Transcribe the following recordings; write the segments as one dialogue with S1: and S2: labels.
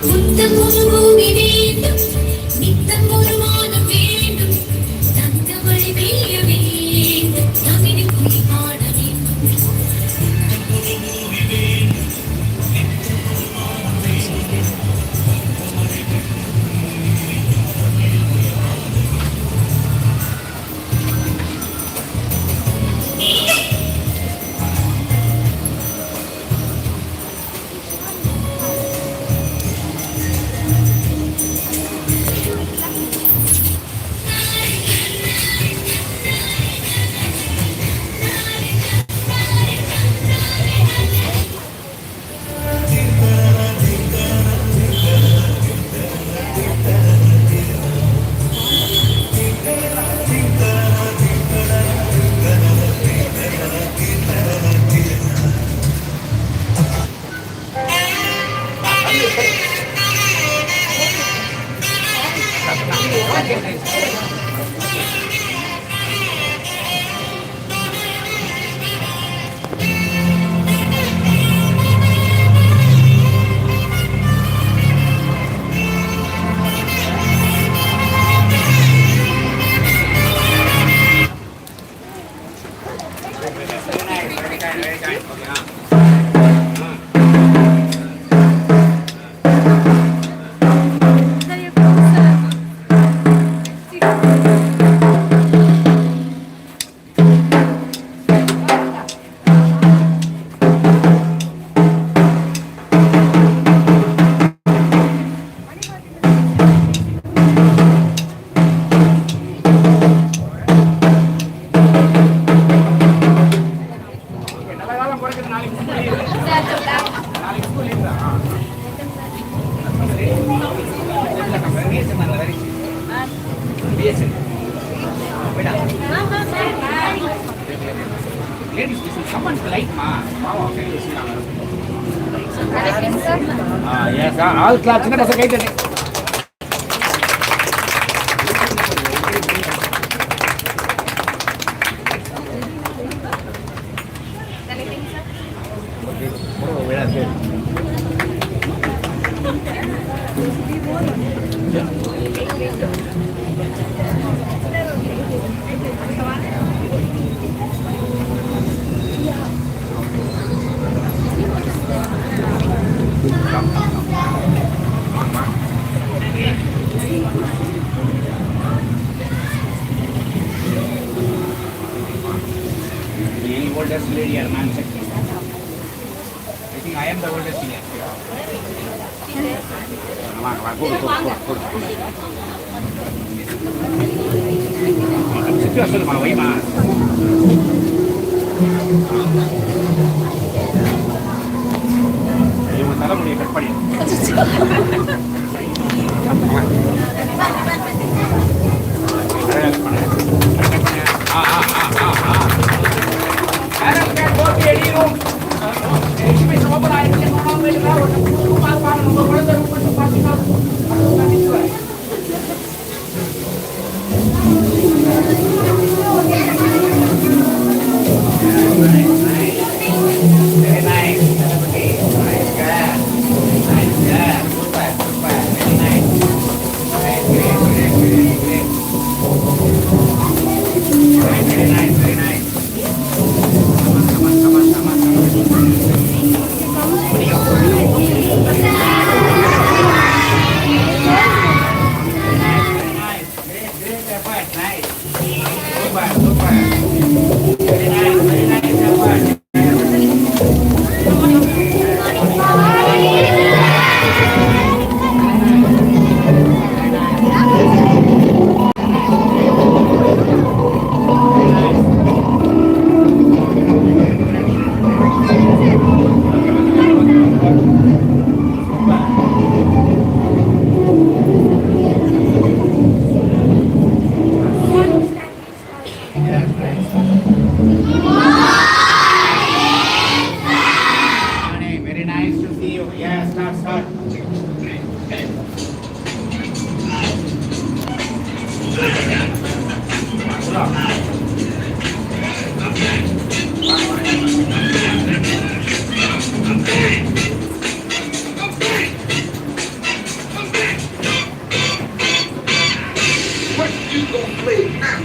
S1: முத்தம் ஒரு பூமி வேண்டும், நித்தம் ஒரு மானம் வேண்டும், தங்க மழை பெய்ய வேண்டும், தமிழ் குயில் பாட வேண்டும்.
S2: All claps ங்க டச கைட்டே oldest lady or man secretary. I think I am the oldest here. Situation ma wai ma. Ibu tara muli kat padi.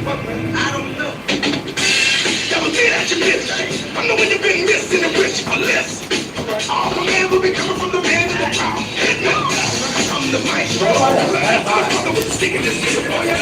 S1: I don't know. Double get at your bitch. I know when you've been missing the rich or less. All the man will be coming from the man to the top. I'm the maestro. I'm the sticking this shit for you.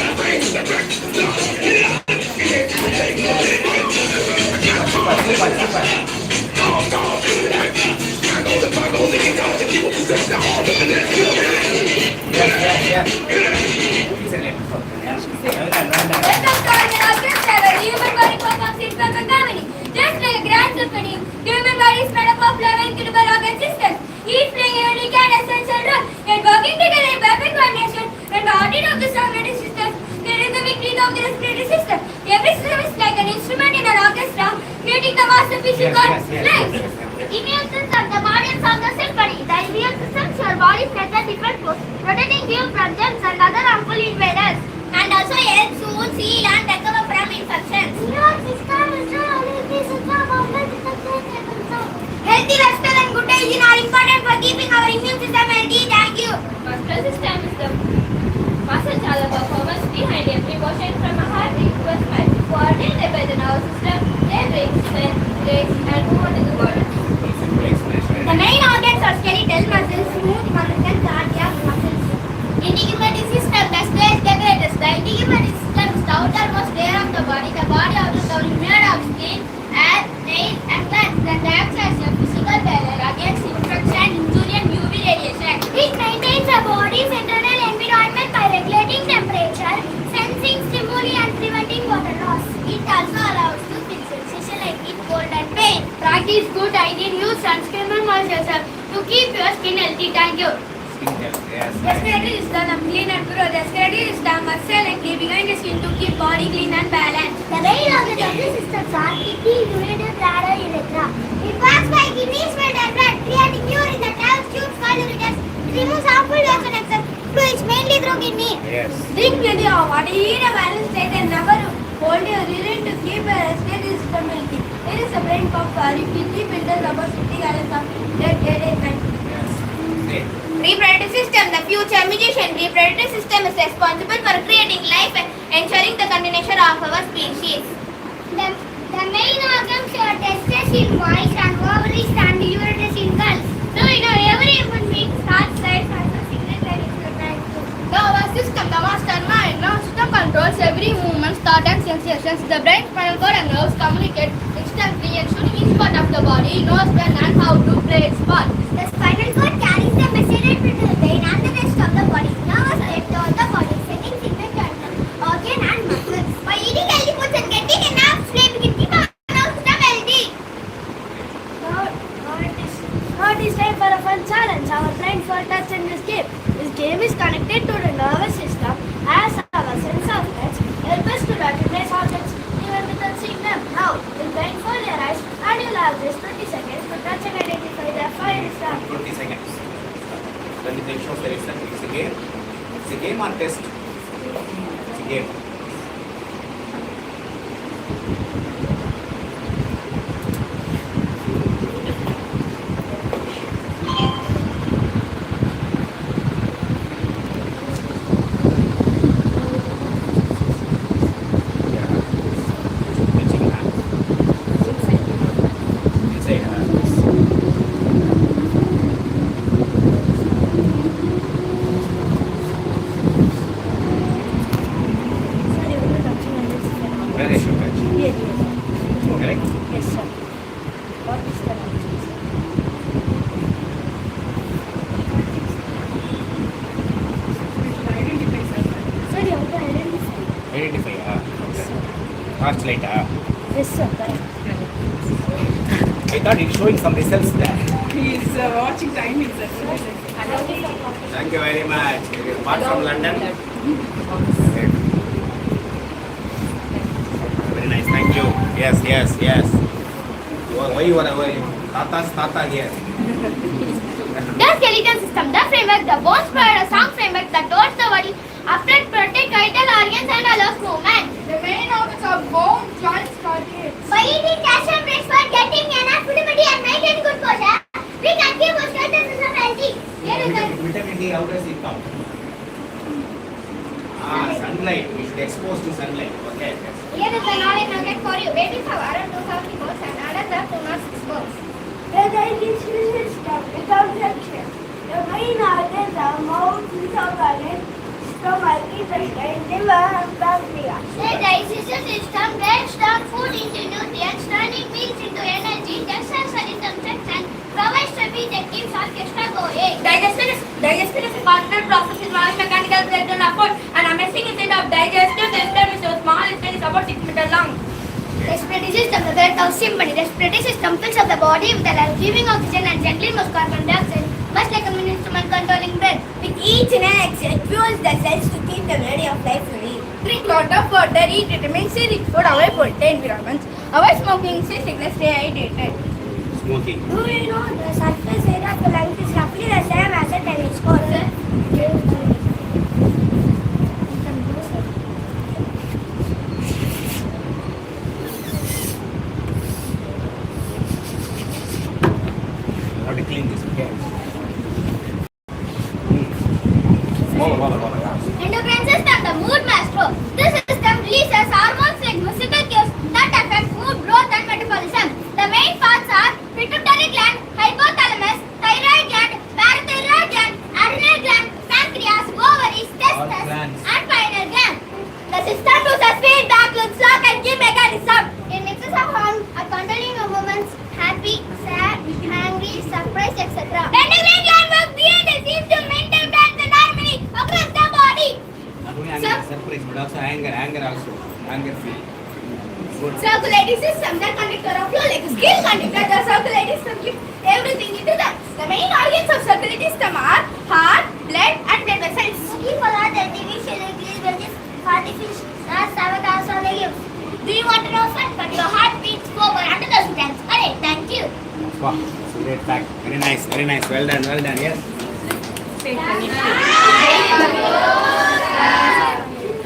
S3: Just like a grand symphony, the human body is made up of 11 critical organ systems, each playing a unique and essential role in working together in perfect coordination. When the heartbeat of the circulatory system, the rhythmic beat of the respiratory system. Every system is like an instrument in an orchestra, creating the masterpiece called life. Immune system, the guardians of the symphony. The immune system, your body's natural defense force, protecting you from germs and other harmful invaders, and also helps soothe, heal, and recover from infections. Immune system is the only system of healthy lifestyle and good hygiene are important for keeping our immune system healthy. Thank you.
S4: Muscular system is the muscles are the performance behind every motion from a heart rate to a smile. Coordinated by the nervous system, they break, strength, legs, and move on to the body.
S3: The main organs are skeletal muscles, smooth muscles, and cardiac muscles.
S4: Integumentary system, the stage decorators. The integumentary system is the outermost layer of the body. The body outer covering made of skin, hair, nails, and glands that acts as a physical barrier against infection, injury, and UV radiation.
S3: It maintains the body's internal environment by regulating temperature, sensing stimuli, and preventing water loss.
S4: It also allows to feel sensation like heat, cold, and pain.
S3: Practice good hygiene, use sunscreen and moisturize yourself to keep your skin healthy. Thank you. Respiratory system, the clean and pure. Respiratory system, muscle and clean behind the skin to keep body clean and balanced.
S4: The main organs of the systems are kidney, ureter, bladder, urethra.
S3: It works by kidneys, filter and blood, creating urine that helps tubes called ureters. It removes harmful waste and excess fluids mainly through kidney.
S2: Yes.
S3: Drink plenty of water, eat a balanced diet, and never hold your urine to keep a respiratory system healthy. There is a brain pump for your kidney filters about 50 gallons of blood every night.
S4: Reproductive system, the future musician. Reproductive system is responsible for creating life and ensuring the continuation of our species.
S3: The main organs are testes in boys and ovaries and ureters in girls.
S4: So, every human being
S3: Heart size has a signal that is recognized.
S4: the nervous system, the mastermind. Nervous system controls every movement, thought, and sensations. The brain, spinal cord, and nerves communicate instantly, ensuring each part of the body knows when and how to play its part.
S3: The spinal cord carries the message to the brain and the rest of the body. Nervous get all the body, sending signal to the organ and muscles.
S4: By eating healthy foods and getting enough sleep, we can keep our nervous system healthy.
S3: Now it is time for a fun challenge. Our blind for touch in this game. This game is connected to the nervous system as our sense of touch help us to recognize objects even without seeing them. Now, you'll blindfold your eyes and you'll have this 20 seconds to touch and identify the fire star.
S2: 20 seconds. 20 shows the result. It's a game. It's a game or test. It's a game. Where they should touch.
S3: Yes.
S2: Correct?
S3: Yes, sir. What is the answer? Sir, you have to identify.
S2: Identify. Okay. Torchlight.
S3: Yes, sir. Correct.
S2: I thought it's showing some results there.
S5: He is watching timings.
S2: Thank you very much. Apart from London. Very nice. Thank you. Yes. Why you are Tata here?
S4: The skeletal system, the framework, the bones provide a strong framework that holds the body, after protect vital organs and allows movement.
S5: The main organs are bone, joints, cartilage.
S3: By eating calcium rich food, getting enough vitamin D and maintaining good posture, we can keep our skeletal system healthy. Here is the
S2: Vitamin D, how does it come? Sunlight. We should expose to sunlight. Okay.
S4: Here is the knowledge nugget for you. Waiting for around 270 volts and another 206 volts.
S3: The digestive system is objection. The main organs are mouth, esophagus, stomach, intestine, liver, and pancreas.
S4: The digestive system breaks down food into nutrients, turning meals into energy, just as a rhythm section provides the beat that keeps orchestra going.
S3: Digestion is a constant process involving mechanical breakdown effort. An amazing instead of digestive system is so small it is about 6 meters long.
S4: Respiratory system, the breath of symphony. Respiratory system fills up the body with air, giving oxygen and gently moves carbon dioxide, much like an instrument controlling breath.
S3: With each in an exhale, fuels the cells to keep the melody of life free. Drink lot of water, eat vitamin C, rich food, avoid polluted environments, avoid smoking, stay sickness, stay hydrated.
S2: Smoking.
S3: Do you know the surface area of the lungs is roughly the same as a tennis court?
S2: How to clean this? Okay.
S4: Endocrine system, the mood maestro. This system releases hormones like musical cues that affect mood, growth and metabolism. The main parts are pituitary gland, hypothalamus, thyroid gland, parathyroid gland, adrenal gland, pancreas, ovaries, testes, and pineal gland. The system uses feedback, loops, lock and key mechanism. It mixes a horn, a controlling of moments, happy, sad, angry, surprised, etc. Endocrine gland works behind the scenes to maintain balance and harmony across the body.
S2: Not only anger, surprise, but also anger also. Anger feel. Good.
S3: Circulatory system, the conductor of flow like a scale conductor, the circulatory system keeps everything into that. The main organs of circulatory system are heart, blood and blood vessels.
S4: Looking for the division increase values, artificial, avocados or legumes. Do you want to know fun? But your heart beats over 100,000 times. Alright, thank you.
S2: Wow, it's a great fact. Very nice, very nice. Well done, yes.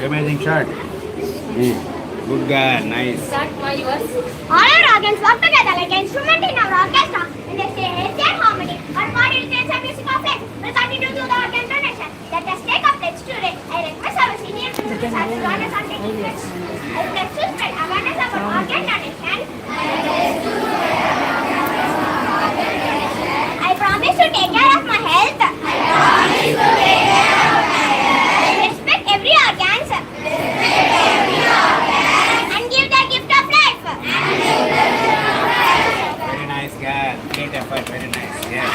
S2: Amazing shot. Good girl, nice.
S4: All our organs work together like an instrument in our orchestra and they stay healthy and harmony. Our body retains a musical flame. We'll continue to do the organ donation. Let us take up let's do it. I request our senior citizens as to join us on taking this. I pledge to spread awareness about organ donation. I promise to take care of my health. Respect every organ. And give the gift of life.
S2: Very nice girl. Great effort, very nice. Yes.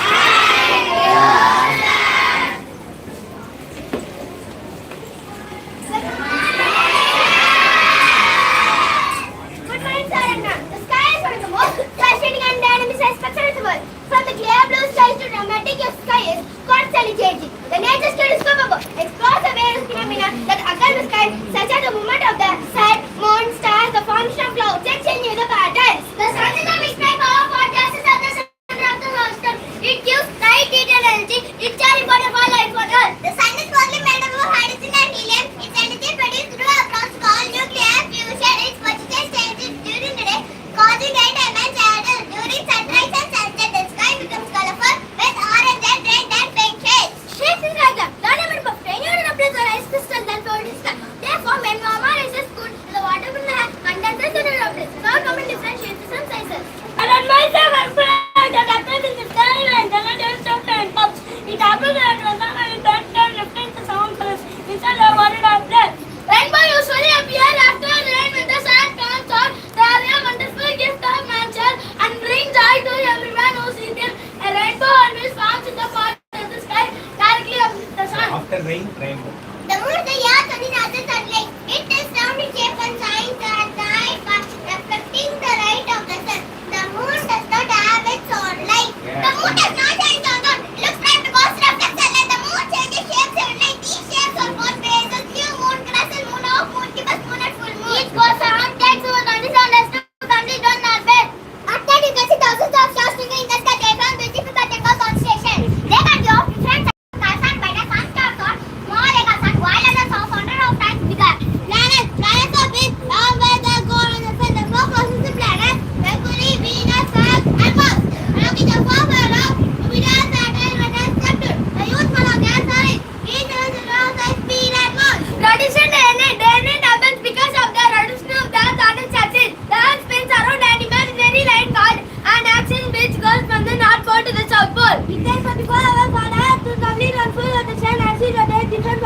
S4: Good morning, sir and ma'am. The sky is one of the most fascinating and dynamic aspects of the world. From the clear blue skies to dramatic sky is constantly changing. The nature still discoverable explores the various phenomena that occur in the sky, such as the movement of the sun, moon, stars, the formation of clouds, and changing the patterns. The sun is the big bright power for gases at the center of the solar system. It gives light, heat, and energy. It's very important for life on Earth. The sun is mostly made up of hydrogen and helium. Its energy produced through a process called nuclear fusion. Its position changes during the day, causing great immense shadows. During sunrise and sunset, the sky becomes colorful with orange and red and pink shades. Shapes is like that. The element of failure and applies the ice crystal that float in the sky. Therefore, when normal rises good, the water will have condenses in the droplets. Cloud come in different shapes and sizes.
S3: And advice our friend that appears in the sky and the just of and pops. It happens at the sun and it turns reflects the sound colors inside the water of blood.
S4: Rainbow usually appear after rain when the sun comes out. They are a wonderful gift of nature and bring joy to everyone who sees them. A rainbow always forms in the part of the sky directly above the sun.
S2: After rain, rainbow.
S4: The moon is the earth and the other sunlight. It is round in shape and shines at night, reflecting the light of the sun. The moon does not have its own light. The moon does not shine on the sun. It looks bright because it reflects sunlight. The moon changes shapes every night. These shapes are both phases: new moon, crescent moon, half moon, gibbous moon, and full moon. Each goes around 10 to 27 days to complete one orbit. At that, you can see thousands of stars twinkling in the sky. They from beautiful technical constellation. They can be of different sizes and by the sun stars or more like a sun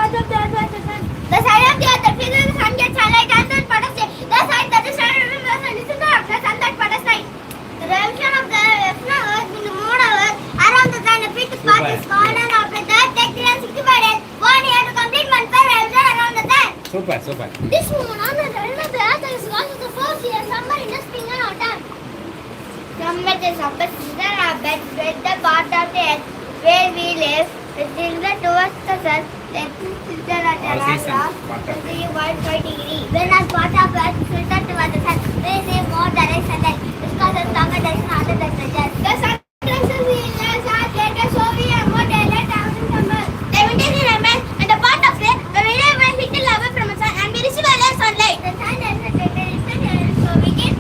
S3: path of the earth was the sun.
S4: The side of the earth that faces the sun gets sunlight and then part of the side that is surrounded by the sun is the dark, the sun that part of light. The revolution of the earth in the mode of earth around the sun, a fifth path is called an orbit. The earth takes 365 days, 1 year to complete one per revolution around the sun.
S2: Super, super.
S4: This moon on the run of the earth is also the first year, summer, in the spring and autumn. Summer is upper season of bed, the part of the earth where we live. It is towards the sun. The season at
S2: All
S4: around
S2: seasons, part of
S4: 1.5 degree. Whereas part of earth is tilted towards the sun. There is a more direct sunlight. This causes longer days and harder temperatures. The sun rises in years are later, so we have more daylight hours in summer. The winter is immense and the part of it, the winter will hit the level from the sun and we receive a less sunlight. The sun is so we get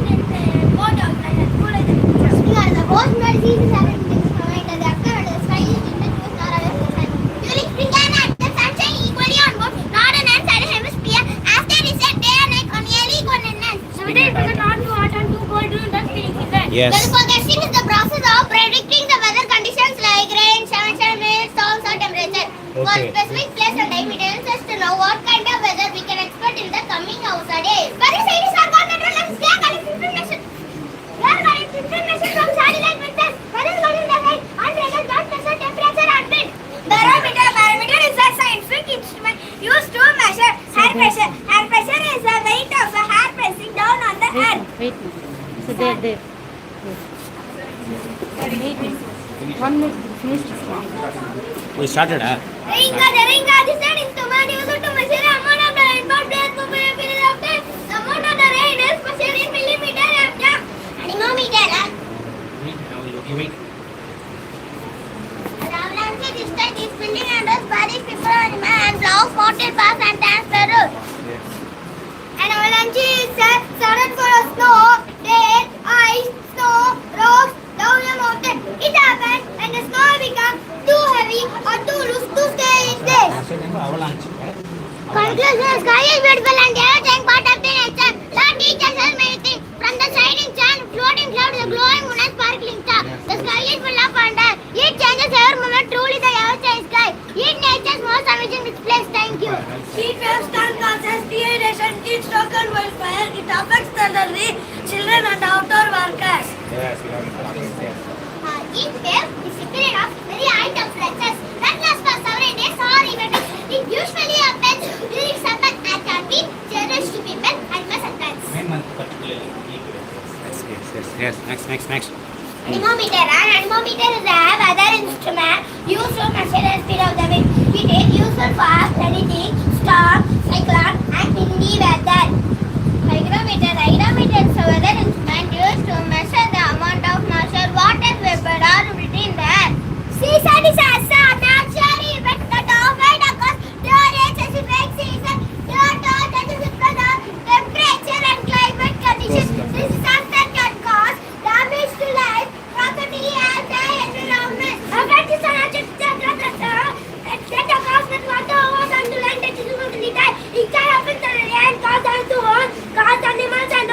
S4: more darkness and cooler temperatures. Because the most diseases are in the sky and the afternoon the sky is in the news or away from the sun. During spring and night, the sun shines equally on both northern and southern hemisphere as they reset day and night on nearly equal length.
S3: Sometimes it is not too hot and too cold during the spring season.
S2: Yes.
S4: Well, forecasting is the process of predicting the weather conditions like rain, sunshine, wind, storms, or temperature. For
S2: Okay.
S4: specific place and time, it helps us to know what kind of weather we can expect in the coming hours or days. Weather scientists are called meteorologists. They are collecting information. They are collecting information from satellite pictures, weather in the sky, and radar that measure temperature and wind. Barometer is a scientific instrument used to measure air pressure. Air pressure is the weight of a hair pressing down on the earth.
S6: Wait. So there. Wait. 1 minute. Finish this one.
S2: We started, huh?
S4: Ringa, this is instrument used to measure the amount of the rainfall placed over a period of time. The amount of the rain is measured in millimeter after anemometer.
S2: You wait.
S4: The avalanche distance is building under Paris, people and blocks, mountain pass and transfer route. An avalanche is a sudden for a snow, rain, ice, snow, rocks down a mountain. It happens when the snow becomes too heavy or too loose to stay in place.
S2: Avalanche.
S4: Conclusion: sky is beautiful and everything part of the nature. Lord teaches us many things. From the shining sun, floating clouds, the glowing moon and sparkling star. The sky is full of wonder. It changes every moment. Truly the ever-changing sky. It nature's most amazing displays. Thank you.
S3: Heat waves can cause dehydration, heat stroke and wildfire. It affects the elderly, children and outdoor workers.
S2: Yes, we have yes.
S4: Heat wave is a period of very high temperatures that lasts for several days or even weeks. It usually happens during summer and can be generous to people and sometimes.
S2: 9 months particularly. Yes. Next.
S4: Anemometer. An anemometer is a weather instrument used to measure the speed of the wind. It is useful for predicting storm, cyclone, and windy weather. Hygrometer. Hygrometer is a weather instrument used to measure the amount of moisture, water, vapor, or humidity in the air. Season is a natural event that often occurs during a specific season due to the temperature and climate conditions. This disaster can cause damage to life, property, and the environment. Effect is a natural that occurs when water overs and land that is usually die. It can happen to rain, cause them to home, cause animals and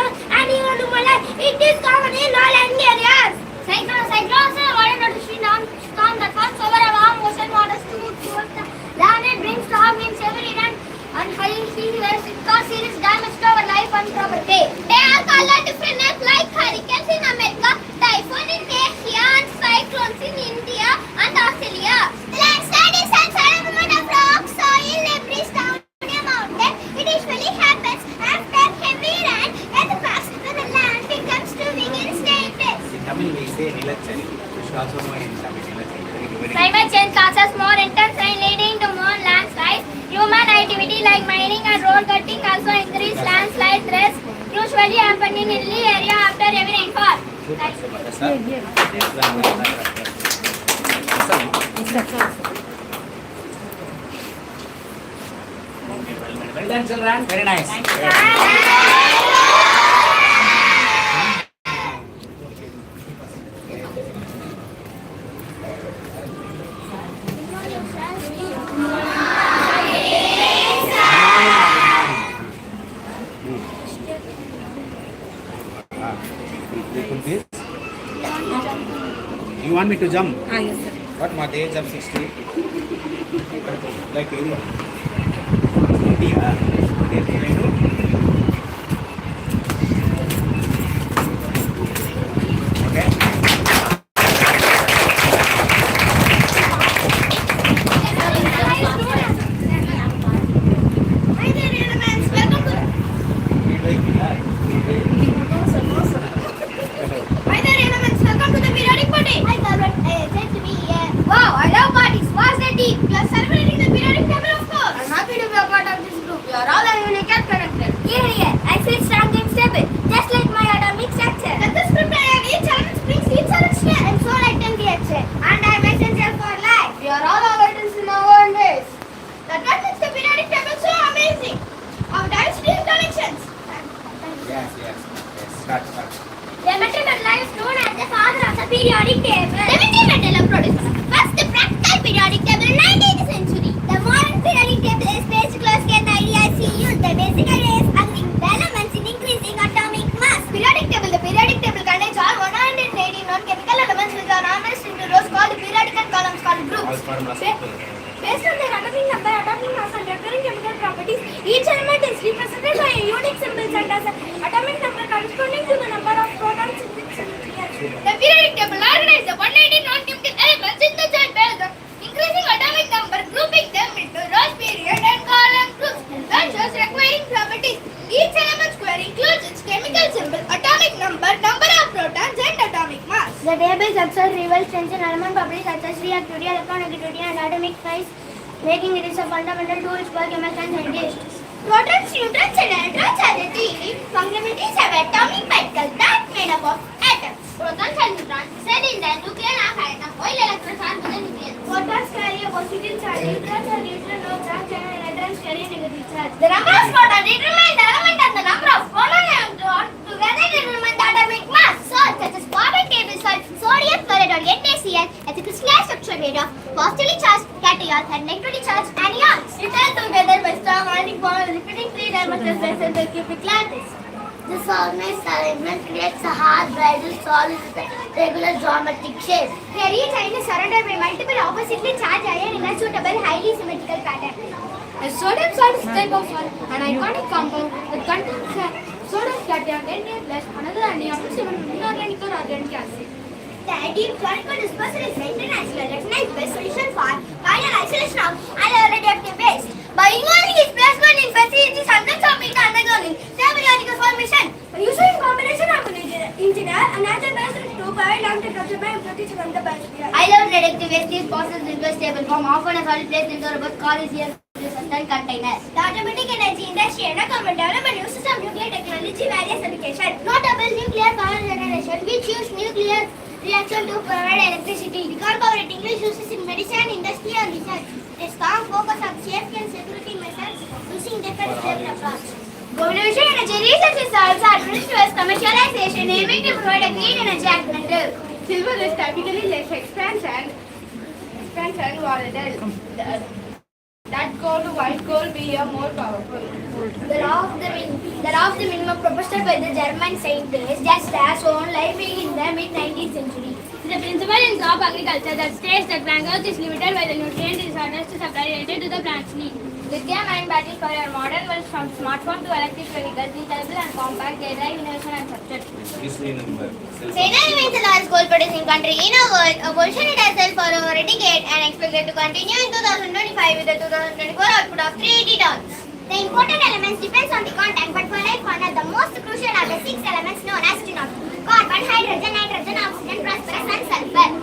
S4: even human life. It is common in all land areas. Cyclones are ordered to stream down storm that comes over a warm ocean waters to move towards the land and bring storm winds every day and high sea waves. It causes serious damage to our life and property. They are called different names like hurricanes in America, typhoon in Asia, and cyclones in India and Australia. Landslide is a sudden movement of rock, soil, debris down a mountain. It usually happens after heavy rain and the past when the land becomes too big and stay in place.
S2: In Tamil we say Nilachari. We should also know in Tamil Nilachari. Very
S4: Climate change causes more intense rain leading to more landslides. Human activity like mining and road cutting also increase landslide risk, usually happening in hilly area after heavy rainfall. Thanks.
S2: Well done, children. Very nice. You want me to jump?
S6: Yes, sir.
S2: What my age of 60? Like any. 20 okay.
S4: Hi there, elements. Welcome to Hi there, elements. Welcome to the periodic party. Hi, Gabriel. Excited to be here. Wow, I love parties. What's the tea? You are celebrating the periodic table, of course. I'm happy to be a part of this group. We are all unique and connected.
S3: Here. I feel strong and stable, just like my atomic structure.
S4: Let us prepare. Each element brings its own strength. I'm so light and reaction. And I'm essential for life. We are all our items in our own ways. That what makes the periodic table so amazing. Our diversity of connections.
S2: Yes. Start.
S3: The Matriculation is known as the father of the periodic table.
S4: Let me tell you a producer. First, the practical periodic table in 19th century.
S3: The modern periodic table is based closely on the idea used. The basic idea is agreeing the elements in increasing atomic mass.
S4: Periodic table. The periodic table contains all 180 non-chemical elements which are organized into rows called periodical columns called
S2: All
S4: groups.
S2: formulas.
S3: Based on their atomic number, atomic mass, and recurring chemical properties, each element is represented by a unique symbol such as atomic number corresponding to the number of protons in its nucleus.
S4: The periodic table organizes the 180 non-chemical elements in the chart by the increasing atomic number, grouping them into rows, period, and column groups. That shows requiring properties. Each element square includes its chemical symbol, atomic number, number of protons, and atomic mass.
S3: The table subset reveals strengths and element properties such as reactivity, electronegativity, and atomic size, making it is a fundamental tool for chemists and scientists.
S4: Protons, neutrons, and electrons are the three fundamentals of atomic particles that made up of atoms. Protons and neutrons sit in the nuclear atom, while electrons are in the nucleus.
S3: Protons carry a positive charge, neutrons are neutral, no charge, and electrons carry a negative charge.
S4: The number of protons determine the element and the number of protons and neutrons together determine the atomic mass. Salts such as periodic table salt, sodium chloride or NaCl has a crystalline structure made of positively charged cations and negatively charged anions. It held together by strong ionic bonds repeating 3 dimensions less than the cubic lattice.
S3: This organized arrangement creates a hard, brittle solid with a regular geometric shape.
S4: Here each ion is surrounded by multiple oppositely charged ions in a suitable, highly symmetrical pattern. A sodium salt is a type of salt, an ionic compound that contains a sodium cation and Na+, another anion of inorganic or organic acid. The ideal chemical dispersal is internationally recognized by solution for final isolation of all radioactive waste. By involving its plasma in facilities hundreds of meters undergoing periodic formation.
S3: By using combination of an engineer, a natural gas to provide long temperature by protection from the biosphere.
S4: High-level radioactive waste is processed into a stable form, often a solid placed into a robot car is here certain container.
S3: The automatic energy industry and government development uses of nuclear technology various applications.
S4: Notable nuclear power generation, which use nuclear reaction to provide electricity. Decarbonating is used in medicine, industry and research. A strong focus on safety and security measures using different approach. Globalization energy research is also administered as commercialization, aiming to provide a clean energy alternative.
S5: Silver is typically less expensive and volatile. That gold, white gold, be a more powerful.
S4: The law of the minimum proposed by the German scientist just as own life in the mid-19th century.
S3: The principle in crop agriculture that states that plant growth is limited by the nutrient resources to supply related to the plant's need.
S4: Lithium-ion batteries for your modern world, from smartphone to electric vehicles, reusable and compact, they drive innovation and success.
S2: History number.
S4: China remains the largest gold producing country in the world, a position it has held for over a decade and expected to continue in 2025 with a 2024 output of 380 tons.
S3: The important elements depends on the content, but for life on the most crucial are the 6 elements known as carbon, hydrogen, nitrogen, oxygen, phosphorus, and sulfur.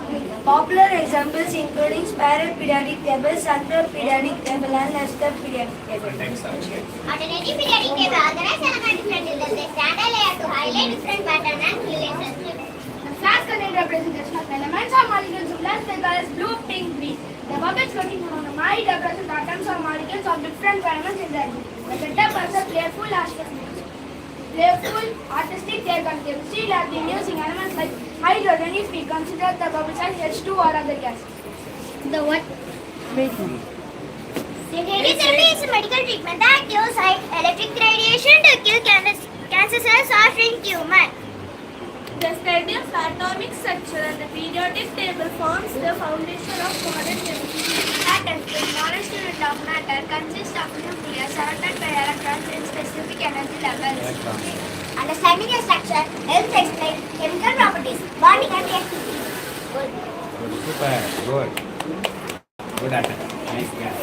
S5: Popular examples including spiral periodic table, Saturn periodic table, and Nexus periodic table.
S3: Alternative periodic table organized elements differently than they stand a layer to highlight different pattern and relationships.
S5: The flask contains representation of elements or molecules of less than colors blue, pink, green. The bubbles containing monomer represent atoms or molecules of different elements in the The setup was a playful artistic take on chemistry lab in using elements like hydrogen if we consider the bubble size H2 or other gases.
S3: The what? Radiotherapy is a medical treatment that uses electric radiation to kill cancer cells or shrink tumor.
S5: The study of atomic structure and the periodic table forms the foundation of modern chemistry.
S3: Atoms, the smallest unit of matter, consist of nucleus surrounded
S4: Understanding a structure helps explain chemical properties, bonding and reactivity. Good.
S2: Super. Good attempt. Nice guess.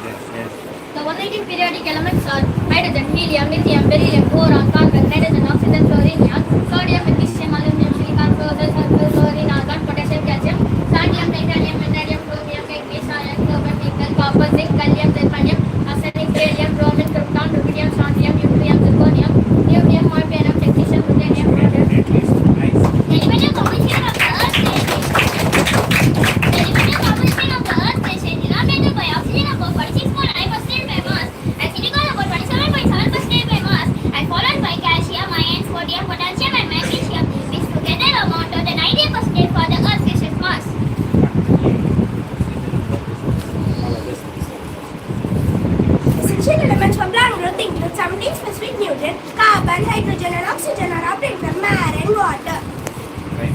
S2: Yes.
S4: The 118 periodic elements are hydrogen, helium, lithium, beryllium, boron, carbon, nitrogen, oxygen, fluorine, neon, sodium, magnesium, aluminum, silicon, fluorine, sulfur, fluorine, argon, potassium, calcium, sodium, titanium, vanadium, chromium, manganese, iron, carbon, nickel, copper, zinc, gallium, zirconium, arsenic, beryllium, bromine, krypton, rubidium, strontium, yttrium, zirconium, neodymium, molybdenum, technetium, ruthenium, radium.
S2: Nice.
S4: The elemental composition of the Earth's base is denominated by oxygen about 46.9% by mass and silicon about 27.7% by mass and followed by calcium, iron, sodium, potassium and magnesium which together amount to the 90% for the Earth's surface mass.
S5: Essential elements for plant growth include 17 specific nutrients. Carbon, hydrogen and oxygen are obtained from air and water.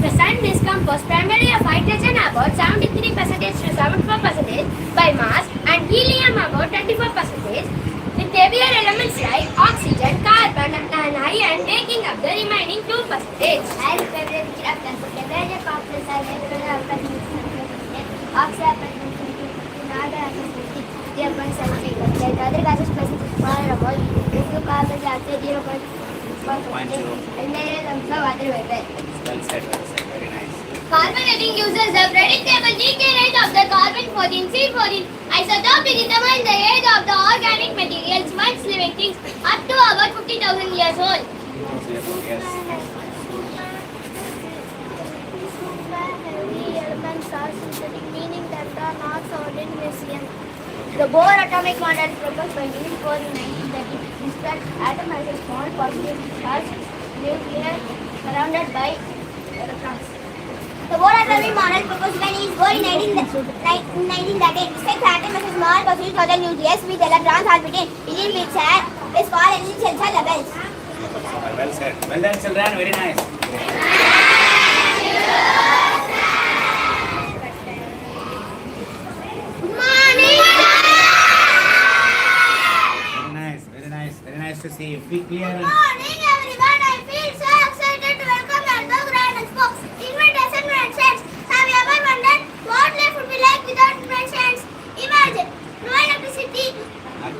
S4: The sun is composed primarily of hydrogen about 73% to 74% by mass and helium about 24% with heavier elements like oxygen, carbon and iron taking up the remaining 2%. Other gases present is smaller amount, carbon dioxide 0.1% and there is also water vapor.
S2: Well said. Very nice.
S4: Carbon-dating uses the predictable decay rate of the carbon-14 C14 isotope to determine the age of the organic materials once living things up to about 50,000 years old.
S2: Yes.
S4: Super heavy elements are synthetic, meaning that they are not found in museum. The Bohr atomic model proposed by Niels Bohr in 1930 describes atom as a small positive charged nucleus surrounded by electrons. The Bohr atomic model proposed by Niels Bohr in 1930 describes atom as a small positive charged nucleus with electrons orbiting within which is called essential levels.
S2: Well said. Well done, children. Very nice. Very nice to see you. Be clear and
S4: Morning everyone, I feel so excited to welcome you to Grand Expo. Invitation friends. Have you ever wondered what life would be like without inventions? Imagine, no electricity,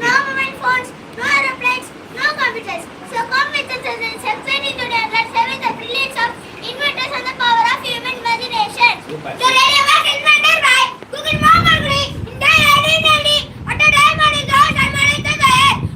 S4: no mobile phones, no aeroplanes, no computers. So come with us and exciting today. Let's have the brilliance of inventors and the power of human imagination.
S2: Super.
S4: The radio was invented by Google Mohammed in the 1990. At the time of the George and America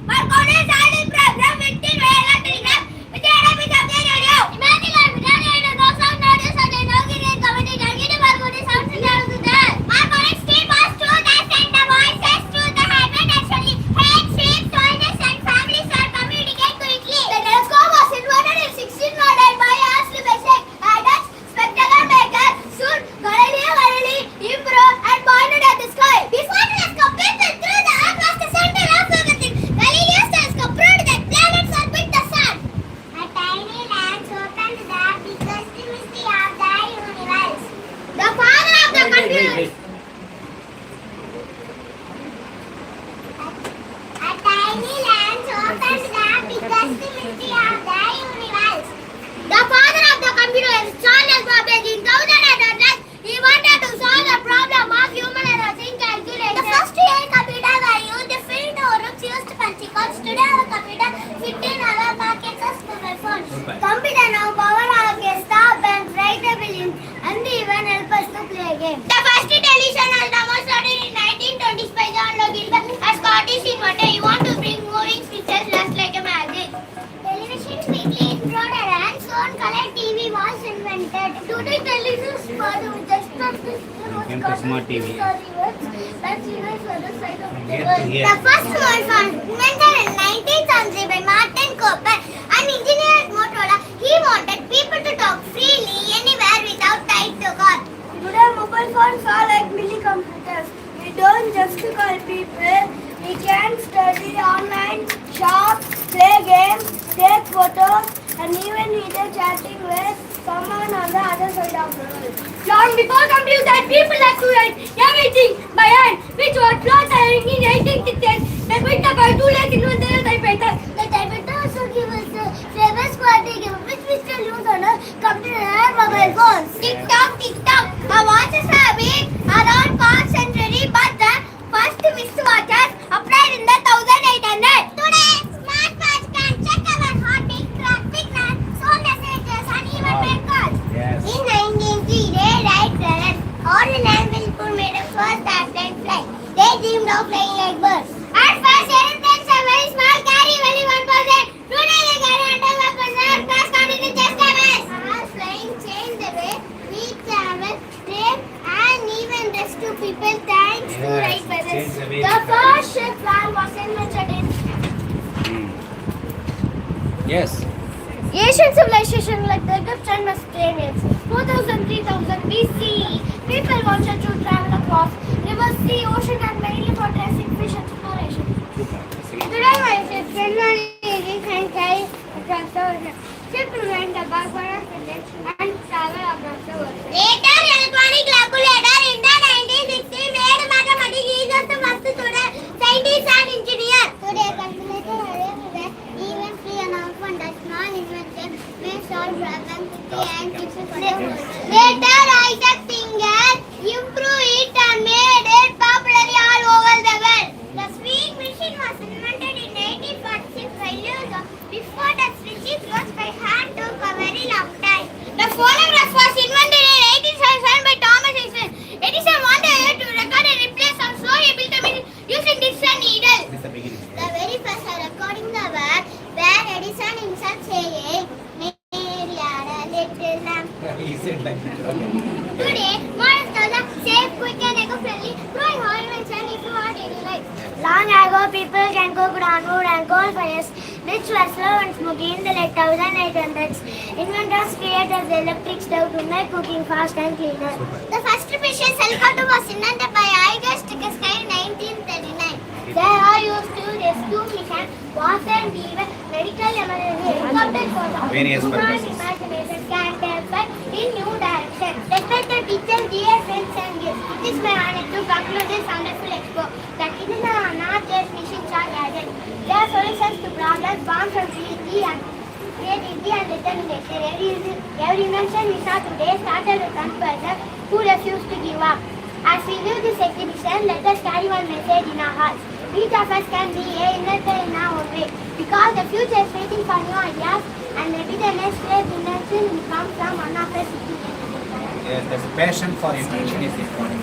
S4: Marconi started program with the telegraph with the help of the radio. Imagine our video in a box of notice and an organic committee can get a Marconi sound signal to that. Marconi still was to that send the voices to the hybrid actually. Head, sheep, soldiers and families are communicate quickly. The telescope was invented in 1600 by Ashley Bessek, Adams, spectacle maker, soon Galileo Galilei, improved and pointed at the sky. Before the telescope peeped through the earth was the center of everything. Galileo's telescope proved that planets orbit the sun. A tiny lamp opened the biggest mystery of the universe. The father of the computer.
S2: wait.
S4: A tiny lamp opened the biggest mystery of the universe. The father of the computer is Charles Babbage. In 1800, he wanted to solve the problem of human errors in calculation. The first real computer were used to fill the rooms used punching cards. Today our computer fit in our pockets as mobile phones.
S2: Super.
S4: Computer now power our desktop and write a billion and even help us to play a game. The first television was demonstrated in 1920s by John Logan. A Scottish inventor, he wanted to bring moving pictures just like a magic. Television quickly exploded and soon color TV was invented. Today television is with just
S2: Came to smart TV.
S4: That's even further side of the
S2: Here,
S4: world.
S2: here.
S4: The first mobile phone invented in 19th century by Martin Cooper, an engineer at Motorola. He wanted people to talk freely anywhere without tied to car.
S5: Today mobile phones are like mini computers. We don't just call people, we can study online, shop, play games, take photos and even video chatting with someone on the other side of the world. Long before computers, people had to write everything by hand, which was brought in 1860s. They picked up our 2 lakh invented a typewriter.
S4: The typewriter also gives us
S2: Yes.
S5: Asian civilization like the Egypt and Mesopotamians, 4000, 3000 BC. People wanted to travel across rivers, sea, ocean, and mainly for tracing fish exploration. Today, my sister can carry across the ocean. Ship remained the backward village and travel across the world.
S4: Later, electronic calculator in the 1960 made mathematics easier to master today. Scientists and engineers. Today, calculator everywhere. Even free announcement that small invention may solve problems quickly and keep it for the world. Later, Isaac Singer improved it and made it popular all over the world. The sewing machine was invented in 1846 by Lewis. Before that, stitching clothes by hand took a very long time. The phonograph was invented in 1877 by Thomas Edison. Edison wanted to record and replace some so he built a machine using Dixon needle.
S2: This is the beginning.
S4: The very first recording the word where Edison himself saying, "Mary had a little lamb."
S2: He said like that. Okay.
S4: Today, modern cars are safe, quick and eco-friendly, growing oil invention if you want daily life.
S5: Long ago, people can cook on wood and coal fires, which were slow and smoky in the late 1800s. Inventors created the electric stove to make cooking fast and cleaner.
S4: The first precious helicopter was invented by August Koskai in 1939.
S5: They are used to rescue missions, wars and even medical emergency. Helicopters for the
S2: Various
S5: human
S2: purposes.
S5: imagination can take us in new directions. Respected teachers, dear friends and guests, it is my honor to conclude this wonderful expo. That it is not just machines or gadgets. They are solutions to problems born from creativity and determination. Every invention we saw today started with one person who refused to give up. As we view this exhibition, let us carry one message in our hearts. Each of us can be an inventor in our own way, because the future is waiting for new ideas, and maybe the next great invention will come from one of us.
S2: Yes, there's passion for invention is important.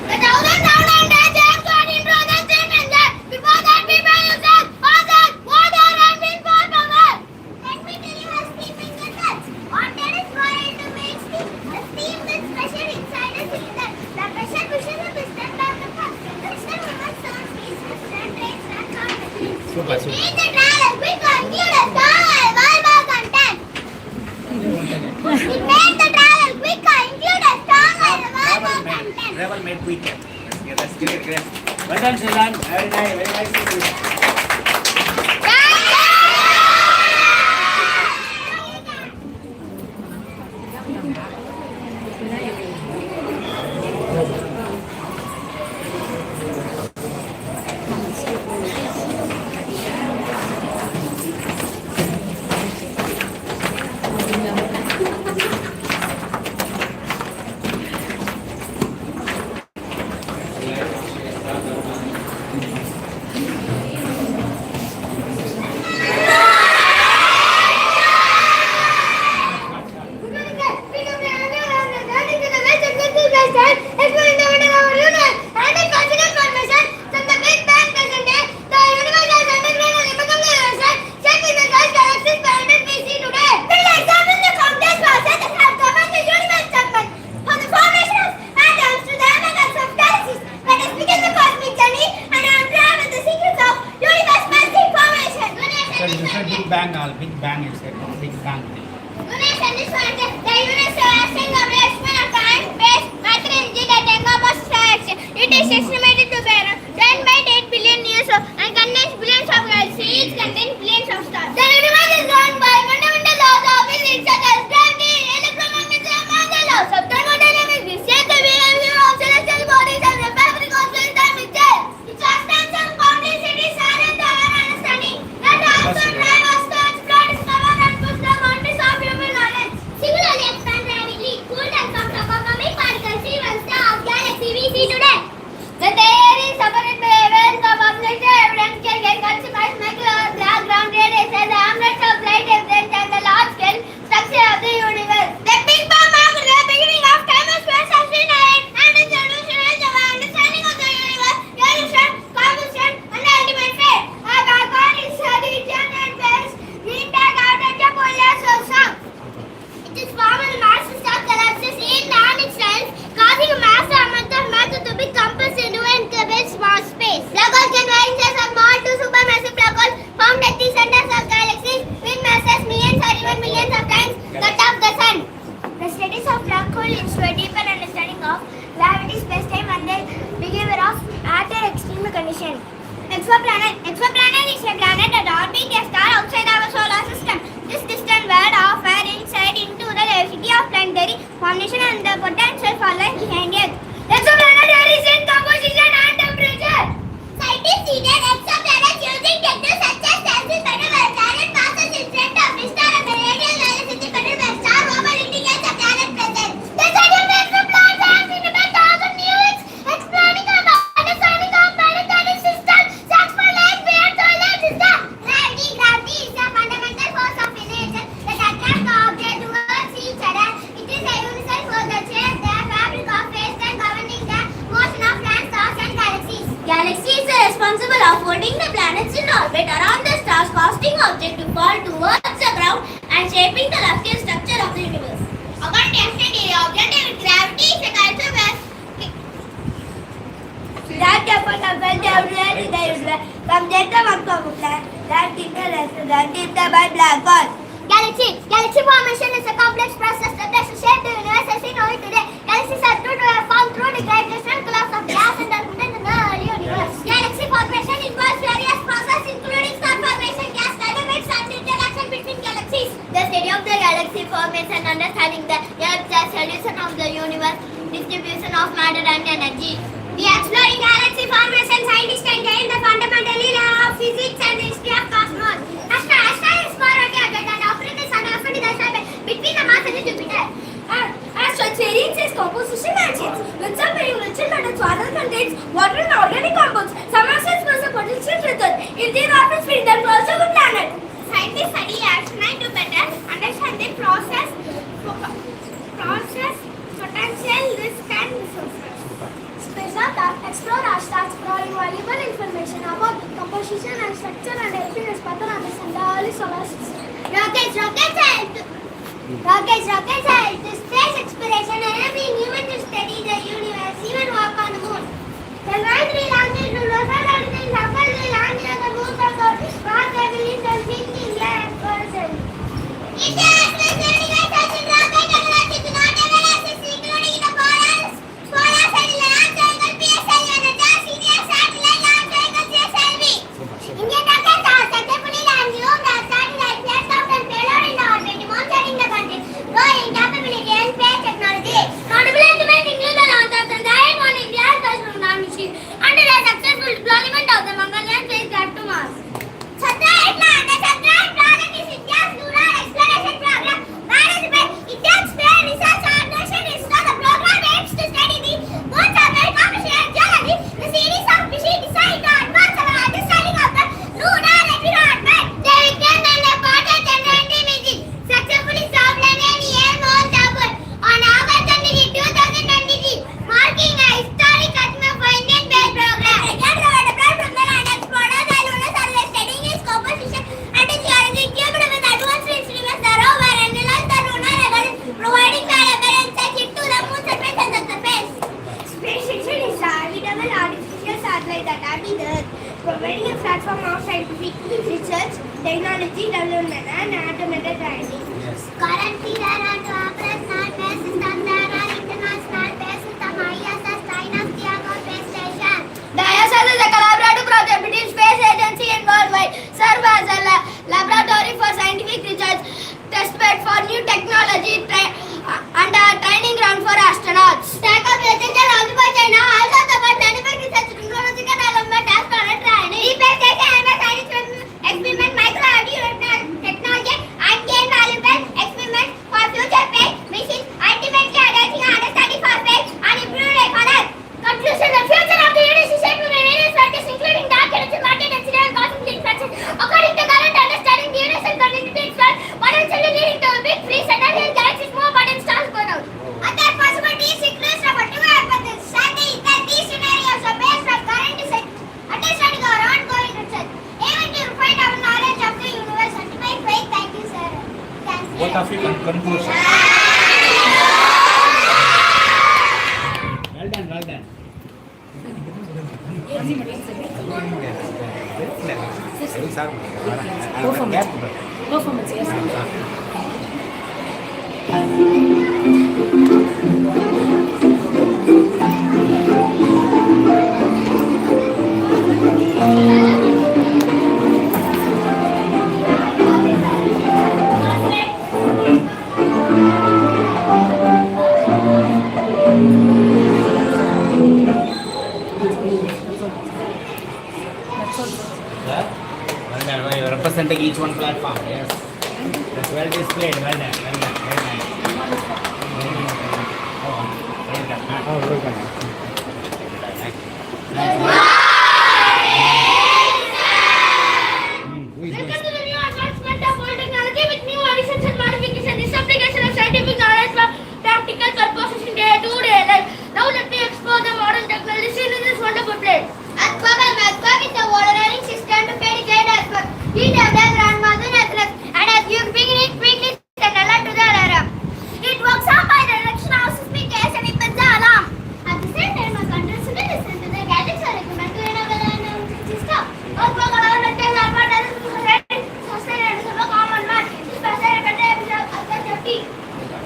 S4: The thousand sound and James got into the same engine. Before that, people used others, water and wind for power. Let me tell you how steam is generated. Water is boiled to make steam. The steam with pressure inside a cylinder. The pressure pushes a piston down the pump. The piston removes some speed, piston trains and counter.
S2: Super,
S4: It means the travel quick and clear a strong and valuable content. It made the travel quick and include a strong and valuable content.
S2: Travel made quicker. Yeah, that's great, great. Well done, Shilan. Very nice, very nice to see. Big bang, you said. Big bang.
S4: Donation this one, the universe lasting of lifespan of time based matter energy that encompasses galaxy. It is estimated to be around 10 by 8 billion years old and contains billions of galaxies. Each contains billions of stars. The universe is governed by fundamental laws of physics such as gravity, electromagnetism, and the laws of thermodynamics. This shapes the behavior of celestial bodies and the fabric of space-time itself. Its substance and complexities are in our understanding. That also drive us to explore, discover, and push the boundaries of human knowledge. Similarly, expand rapidly, cooled and from subatomic particles, even stars, galaxy we see today. The theory is supported by evidence mission. Exoplanet is a planet that orbits a star outside our solar system. This distant world offers insight into the diversity of planetary formation and the potential for life behind it. Exoplanet varies in composition and temperature. Scientists studied exoplanets using techniques such as selfie better where planet passes in front of the star and the radial velocity better where star orbit indicates a planet presence. The study makes the plans and cinnamon thousand years exploring and understanding of planetary systems. Search for life beyond solar system. Gravity is a fundamental force of nature that attracts the object towards each other. It is a universal force that shapes the fabric of space and governing the motion of planets, stars and galaxies. Galaxies are responsible of holding the planets in orbit around the stars, causing objects to fall towards the ground and shaping the loftier structure of the universe. According to Einstein, the objective gravity is a culture where
S5: That effort of well everywhere in the universe, from the work of a plan, that is the by black hole.
S4: Galaxy formation is a complex process that has shaped the universe as we know it today. Galaxies are thought to have formed through the gravitational collapse of gas and are within the early universe. Galaxy formation involves various processes including star formation, gas dynamics, and interaction between galaxies. The study of the galaxy formation and understanding the Earth's solution of the universe, distribution of matter and energy. The exploring galaxy formation scientists can gain the fundamental law of physics and the history of cosmos. Astro is far away and operates and often in the sky between the Mars and Jupiter.
S3: Astro experience its composition and shapes. With some very rich in metals, water contains water and organic compounds. Some acids possess potential return. If they are not spin them close to the planet.
S4: Scientists study astronaut to better understand the process, potential risk and resources.
S5: Space data explore our stars, providing valuable information about composition and structure and helping us better understand the early solar system.
S4: Rockets help to space exploration, enabling humans to study the universe, even walk on the moon. The night we launched to Los Angeles, Apple we launched on the moon for Mark Everwin and thinking last person. International Universe Station rocket technology to not ever access, including the polar satellite launch vehicle PSLV and the serious satellite launch vehicle CSLV. Indian rockets are successfully launched the satellite aircraft and payload in the orbit, demonstrating the country's growing capability and space technology. Notable achievements include the launch of Chandrayaan 1 India's first lunar mission and the successful deployment of the Mangalyaan spacecraft to Mars. The Chandrayaan project is India's lunar exploration program managed by Indian Space Research Organization. ISRO. The program aims to study the moon's orbit, composition and geology. The series of missions designed to advance our understanding of the lunar environment. The Vikram and the Potter Chandrayaan mission successfully stopped landing near Mount Tabor on August 23, 2023, marking a historic achievement for Indian space program. Developed from the land explorers and lunar survey studying its composition and its geology, equipped with advanced instruments, the rover analyzed the lunar record, providing valuable insights into the moon's surface and the surface.
S5: Space station is a habitable artificial satellite that orbits the Earth, providing a platform of scientific research, technology development, and automated training.
S4: Currently, there are two operational space systems. There are international space system ISS, China's Tiangong space station. The ISS is a collaborative project between space agency and worldwide, serve as a laboratory for scientific research, testbed for new technology, and a training ground for astronauts. Stack of research also by China also support scientific research, technological development, astronaut training. The space station and the science experiment micro technology and gain valuable experiments for future space missions, ultimately advancing our understanding for space and improving economic. Conclusion: the future of the universe is shaped by various factors, including dark energy, matter density, and cosmic influences. According to current understanding, the universe is connected to its sun, potentially leading to a big free center as galaxies move apart and stars burn out. Other possibilities include number 2 hypothesis, stating that these scenarios are based on current understanding or ongoing research, aiming to refine our knowledge of the universe and to make faith. Thank you, sir. Thanks.
S2: What of your conclusion? Well done, well done.
S6: Performance, yes.
S2: Well done. You are representing each one platform. Yes. That's well displayed. Well done. Well done. Very nice. Very done. Oh, well done.
S4: Welcome to the new advancement of old technology with new additions and modifications. This application of scientific knowledge for practical purposes in day-to-day life. Now let me explore the modern technology seen in this wonderful place. Earthquake is a water-running system to predicate earthquake. Heat of the grandmother Nexus and as you begin it quickly send alert to the alarm. It works out by the direction of seismic case and it puts the alarm. At the same time, a control should listen to the gadgets are recommended to enable the announcing system. Earthquake alarm detects alpha doesn't sustain and is a common man. This person contains safety.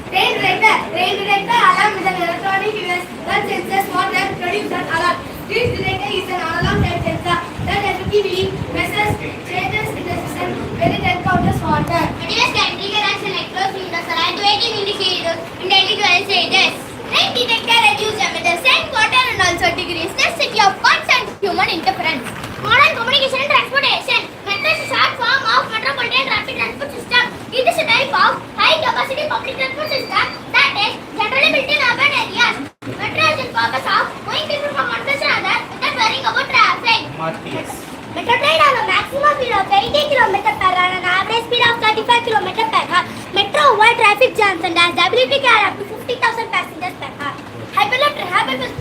S4: Rain detector alarm is an electronic device that senses water produce an alarm. This detector is an alarm type sensor that effectively measures changes in the system when it encounters water. Materials can trigger as electrofilters are activating indicators in daily 12 stages. Rain detector reduces temperature, send water and also decrease necessity of constant human interference. Modern communication and transportation. Metro is a short form of metropolitan rapid transport system. It is a type of high capacity public transport system that is generally built in urban areas. Metro is the purpose of moving people from one place to another without worrying about traffic. Metro train has a maximum speed of 80 km per hour and an average speed of 35 km per hour. Metro avoid traffic jams and has the ability to carry up to 50,000 passengers per hour. Hyperloop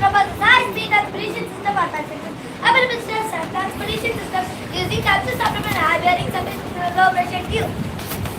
S4: proposes high-speed transportation system for passengers. Available transportation systems using capsule supplement and bearing service low pressure tube.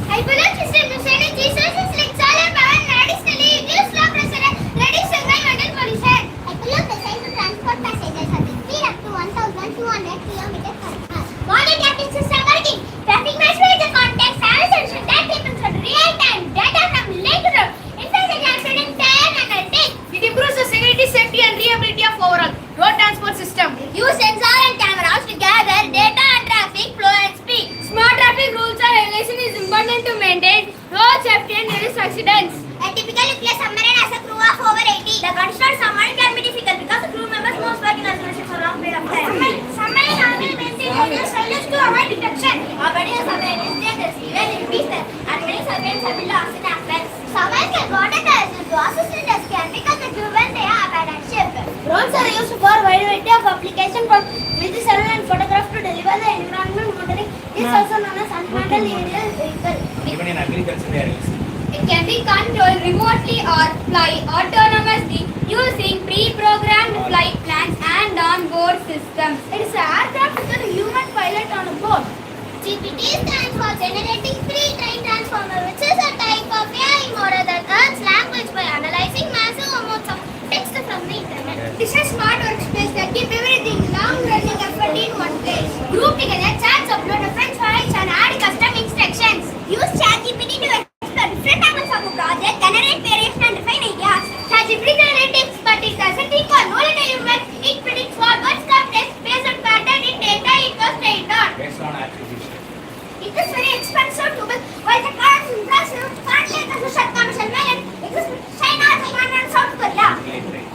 S4: Hyperloop system is energy sources like solar power and additionally reduce low pressure and reduce environmental pollution. Hyperloop is designed to transport passengers at a speed up to 1,200 km per hour. Modern traffic system working. Traffic management is a context solution that depends on real-time data from link to road. Information transmitting time and analytics. It improves the security, safety and reliability of overall road transport system. Use sensor and cameras to gather data on traffic flow and speed. Smart traffic rules and regulation is important to maintain road safety and reduce accidents. A typical nuclear submarine has a crew of over 80. The construction submarine can be difficult because the crew members must work in isolation for a long period of time. Submarine normally maintain nuclear silence to avoid detection. Operating a submarine is dangerous even in peace and many submarines have been lost in accidents. Submarines can water terrorism to assist in rescue and pick up the crew when they are abandoned ship. Drones are used for a wide variety of applications from military survey and photograph to deliver the environment monitoring. This is also known as unmanned aerial vehicle.
S2: Even in agriculture they are used.
S3: It can be controlled remotely or fly autonomously using pre-programmed flight plans and on-board systems.
S4: It is an aircraft with a human pilot on board. GPT stands for Generating Pre-trained Transformer, which is a type of AI model that learns language by analyzing massive amounts of text from the internet. This is a smart workspace that keep everything long-running effort in one place. Group together chats, upload French files and add custom instructions. Use ChatGPT to explore different angles of a project, generate variation and refine ideas. ChatGPT generates but it doesn't think or know little human. It predicts what what's complex based on pattern in data it was trained on.
S2: Based on attribution.
S4: It is very expensive to build, while the car is impressive, partly because the short commercial market exists in China, Japan and South Korea.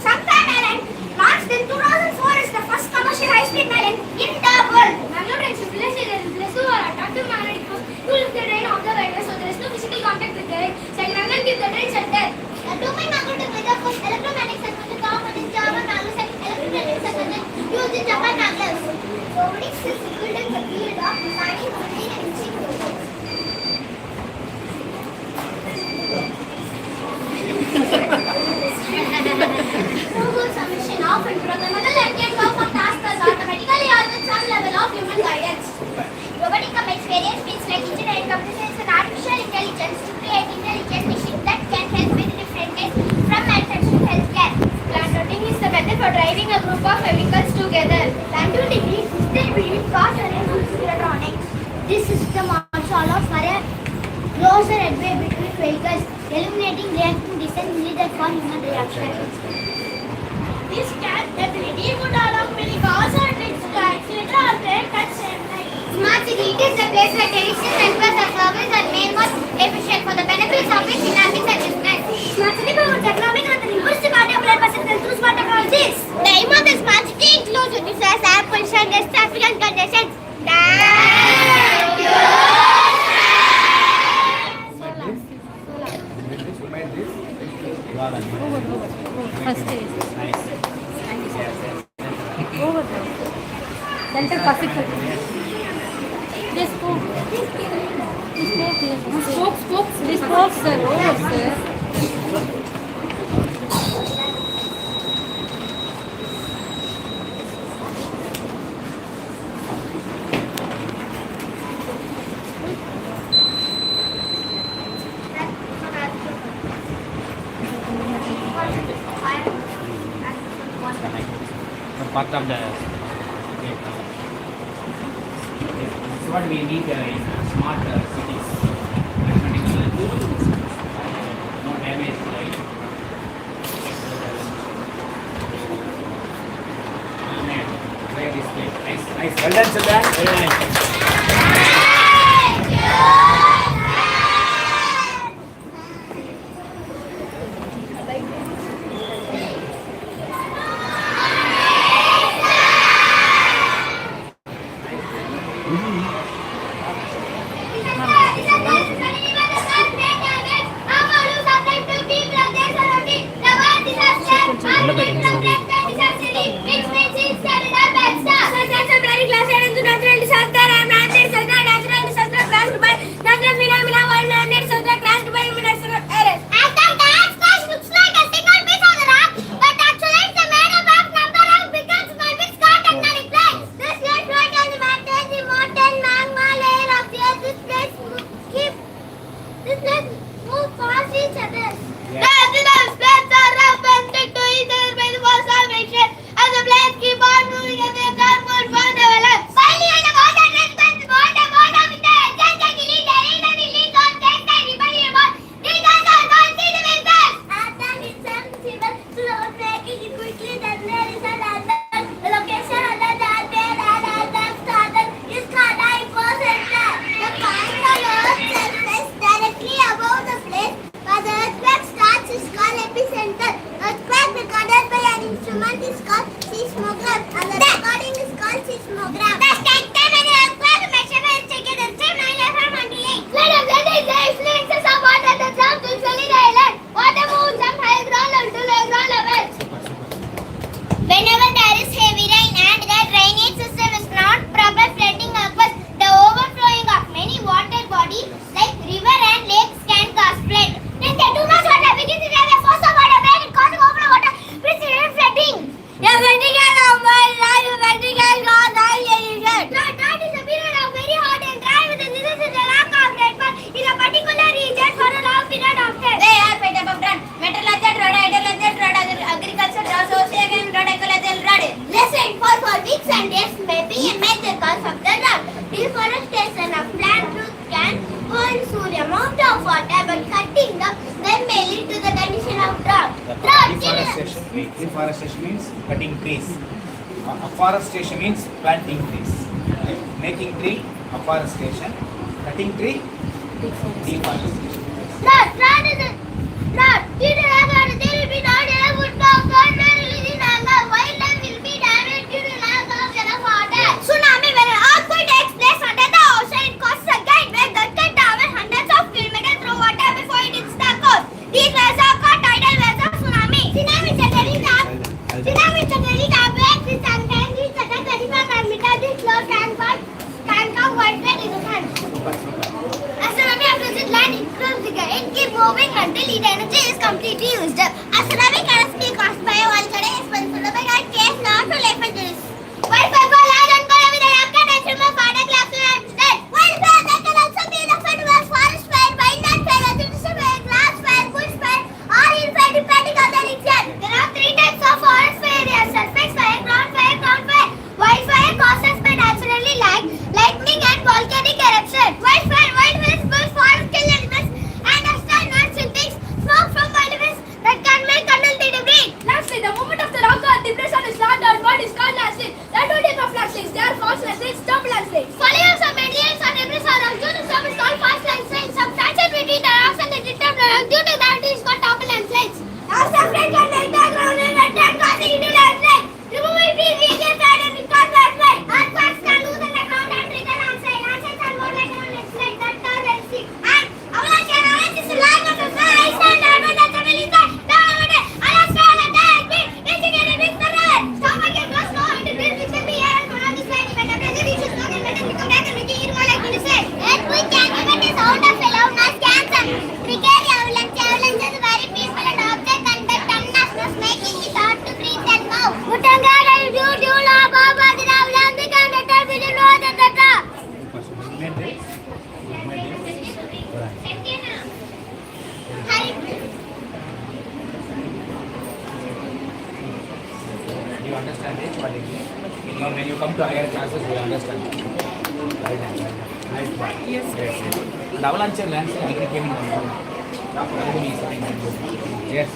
S4: Sometime Island, launched in 2004, is the first commercial high-speed island in the world. Manutention, blessed or attractive magnetic force to lift the train off the rider, so there is no physical contact with the train. Second, keep the train shelter. The two-main magnetic weather force electromagnetic circuit is common in German magnets and electromagnetic circuit used in Japan magnets. Robotics is built in the field of designing, building and teaching robots. Robots are machine often programmable and can perform tasks automatically or with some level of human guidance. Robotic combines various fields like engineering, computer science and artificial intelligence to create intelligent machines that can help with different tasks from manufacturing to healthcare. Plant routing is the method for driving a group of vehicles together. Plant routing is between cars and electronics. This system also allows for a closer headway between vehicles, eliminating reacting distance needed for human reaction. This ability would allow many cars or trucks to accelerate or brake place where traditional networks are service and made more efficient for the benefits of its dynamics and business.
S5: Smart city promotes economic growth and improves the quality of life through smart technologies.
S4: The aim of the smart city includes reduces air pollution, less traffic and congestion.
S2: Who made this?
S6: First is.
S2: Nice. Yes.
S6: Over there. Center perfect. This spoke. Spokes. This spokes, sir. Over, sir.
S2: Part of the so what we need in smart cities. No damage, right? Clear display. Nice. Well done, children. Very nice. Deforestation means cutting trees. Afforestation means planting trees. Right? Making tree, afforestation. Cutting tree, deforestation.
S4: Tsunami, when an earthquake takes place under the ocean, it causes a gate where the can travel hundreds of kilometers through water before it hits the coast. These waves are called tidal waves of tsunami. Tsunami generally earthquakes is sometimes reach at 35 meters. This low can come widespread in the sun. As tsunami approaches land, it proves the gate. It keeps moving until its energy is completely used up. A tsunami can be caused by a volcanic explosion of a case not to life injuries. Wildfire for large and cold with a rocket and remove water glass and dead. Wildfire that can also be referred to as forest fire, wildland fire, artificial fire, glass fire, bush fire, or hillfire depending on the region. There are three types of forest fire. They are surface fire, ground fire. Wildfire causes by naturally light, lightning and volcanic eruption. Wildfire is bush, forest kill animals and external things. Smoke from wildfires that can
S2: will understand. Right hand. Nice one. Yes. Great. And avalanche lands degree came in. Yes.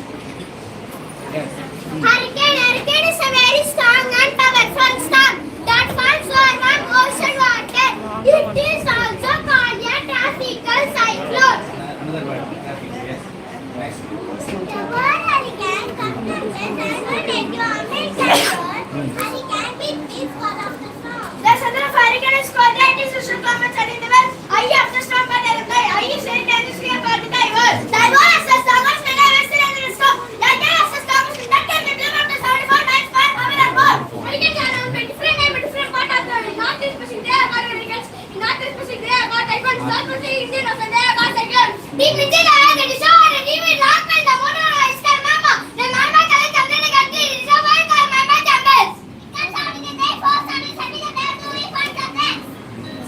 S2: Yes.
S4: Hurricane is a very strong and powerful storm that falls over ocean water. It is also called a tropical cyclone.
S2: Another word. Traffic. Yes. Next.
S4: The word hurricane comes from the German cyclone. Hurricane is one of the storms.
S5: The center of hurricane is called the anti-social climate and in the west. Eye of the storm can reply. Eye is very dangerously called the diverse.
S4: Diverse is the strongest and western end of the storm. The diverse is the strongest that can be blown up to 74 times per hour and more. Hurricane can have different name and different part of the world. Northeast Pacific, they are called hurricanes. In Northeast Pacific, they are called typhoons. South Pacific, Indian Ocean, they are called cyclones. Deep within the air, the disorder, and even rock and the motor is the mama. The mama colors of the country is the world called mama jungles. Can sound in the day, force and is having a day to refund the things.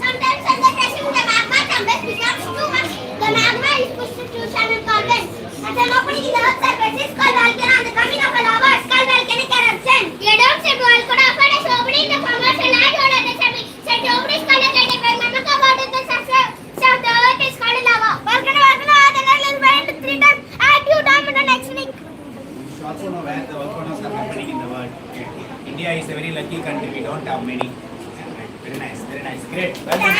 S4: Sometimes when the pressure in the magma tumbles becomes too much, the magma is pushed to channel columns. As an opening in the earth's surface is called volcano and the coming of a lava is called volcanic eruption. A dome shaped wall could offer us opening the formation and hold at the summit. Said the opening is called a crater where magma covered in the surface of the earth is called a lava. Volcano the level is burned 3 times active dome in the next week.
S2: You should also know where the volcanoes are happening in the world. India is a very lucky country. We don't have many. Very nice. Very nice. Great. Well done.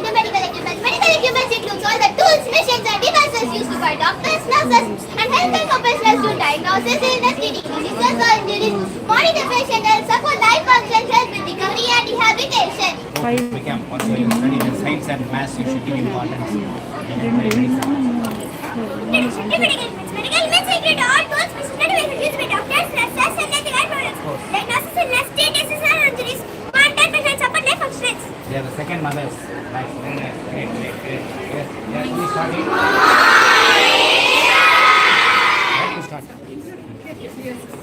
S4: Medical equipment includes all the tools, machines and devices used by doctors, nurses and health professionals to diagnose investigating diseases or injuries, monitor patient health, support life functions, help with recovery and rehabilitation.
S2: Become also you study the science and maths, you should give importance.
S4: Medical equipment include all tools, machines and devices used by doctors, nurses and health products. Diagnosis and less diseases or injuries, monitor patient support life functions.
S2: They are the second mothers. Nice. Very nice. Great. Yes. Yes. Please start it. Where to start?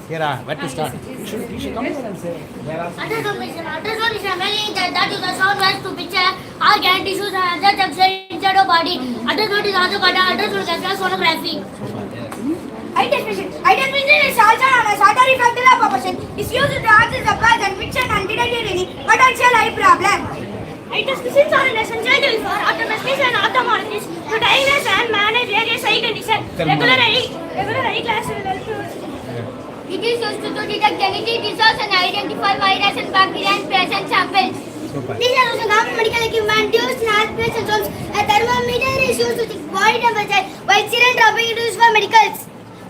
S2: Here, where to start? You should come here and say. Where are
S4: Ultrasound is a very that is a sound waves to picture all gland tissues and other textures inside of body. Ultrasound is also called ultrasound as sonography.
S5: Eye test machine. Eye test machine is also known as autorefractive propulsion. It's used to access the blood and fiction and detect any potential eye problem. Eye test machines are an essential tool for optometrists and ophthalmologists to diagnose and manage various eye conditions. Regular eye glasses will help you.
S4: It is used to detect genetic disorders and identify virus and bacteria and patient samples. These are also common medical equipment used in hospitals. A thermometer is used to check body temperature, while serum dropping is used for medicals.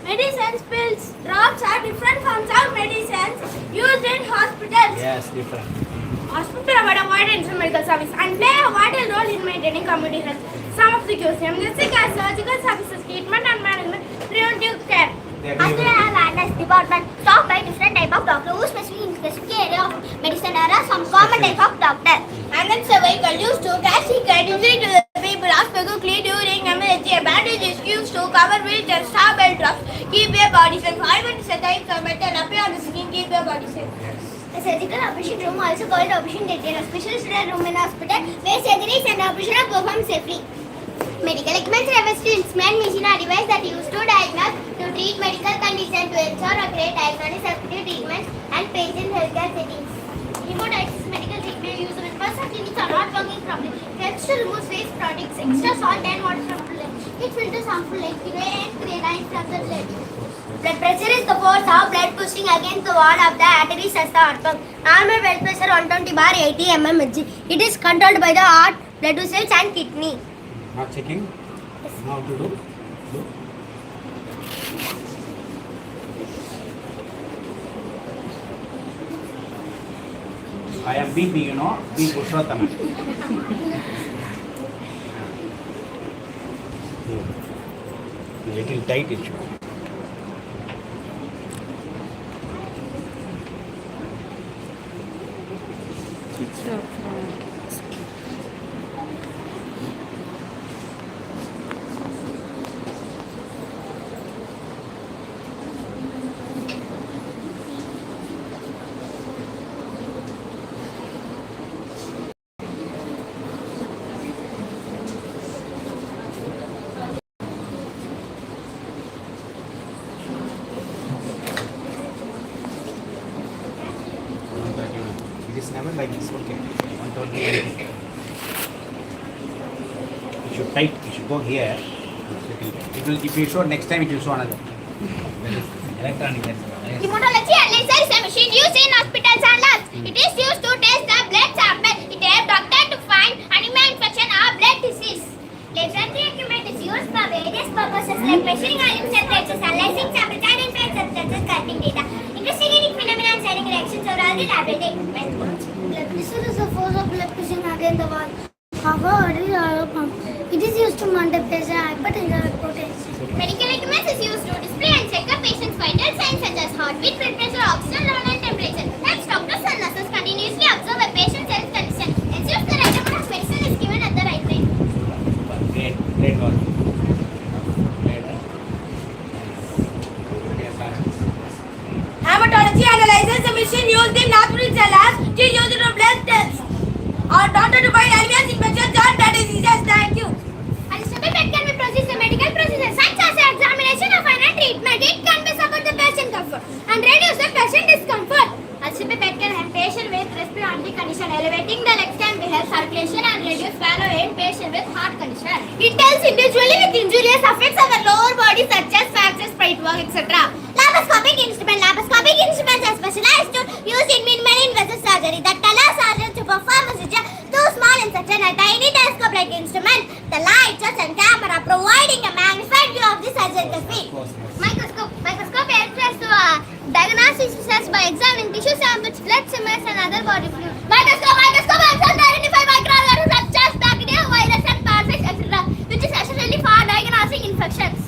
S5: Medicines, pills, drops are different forms of medicines used in hospitals.
S2: Yes, different.
S5: Hospitals provide a wide range of medical service and play a vital role in maintaining community health. Some of the cures nursing as surgical services, treatment and management, preventive care.
S4: Hospital have wellness department staffed by different type of doctor who specialize in specific area of medicine. There are some common type of doctor.
S5: Ambulance vehicle used to catch sick injury to the people. Hospital clean during emergency. A bandage is used to cover wheelchairs, star belt drops, keep your body safe. Fiber types of metal appear on the skin, keep your body safe.
S4: A surgical operation room, also called operation theatre, a specialist room in hospital where surgeries and operation are performed safely. Medical equipment refers to instrument, machine or device that used to diagnose, to treat medical conditions, to ensure accurate diagnosis, effective treatment and patient healthcare settings. Hemodialysis medical treatment used when person kidneys are not working properly. It helps to remove waste products, extra salt and water from blood. It filters harmful like urine and creatinine from the blood. Blood pressure is the force of blood pushing against the wall of the arteries as the heart pump. Normal blood pressure 120/80 mmHg. It is controlled by the heart, blood vessels and kidney.
S2: Not checking? How to do? I am BP, you know, B Pushottam. Little tight it should. Never like this. Okay. 120. You should tight. You should go here. It will. If you show next time, it will show another. Electronic.
S4: Hematology analyzer is a machine used in hospitals and labs. It is used to test the blood sample. It helps doctor to find anemia infection or blood disease. Laboratory equipment is used for various purposes like measuring iron temperatures, analyzing samples, and infrared substances, collecting data, investigating phenomena and studying reactions or all the laboratory equipment.
S5: Blood pressure is a force of blood pushing against the wall. However, it is used to monitor pressure, hypertension, and hypotension.
S4: Medical equipment is used to display and check a patient's vital signs such as heartbeat, blood pressure, oxygen level, and temperature. Helps doctors and nurses continuously observe a patient's health condition. Ensures the right amount of medicine is given at the right time.
S2: Great work.
S5: Hematology analyzer is a machine used in hospital labs to use the blood tests or doctor to find anemia infections or blood diseases. Thank you.
S4: Ultrasound bed can be processed a medical procedure such as an examination of an treatment. It can be support the patient comfort and reduce the patient discomfort. Ultrasound bed can help patient with respiratory condition. Elevating the legs can help circulation and reduce swallow in patient with heart condition. It helps individually with injuries affects our lower body such as fractures, sprained work, etc. Laparoscopic instrument. Laparoscopic instruments are specialized to use in minimally invasive surgery that allow surgeons to perform a procedure through small incision, a tiny telescope-like instrument, the light, source, and camera, providing a magnified view of the surgical field. Microscope. Microscope helps us to diagnose diseases by examining tissue samples, blood smears, and other body fluids. Microscope helps us to identify microorganisms such as bacteria, virus, and parasites, etc., which is essentially for diagnosing infections.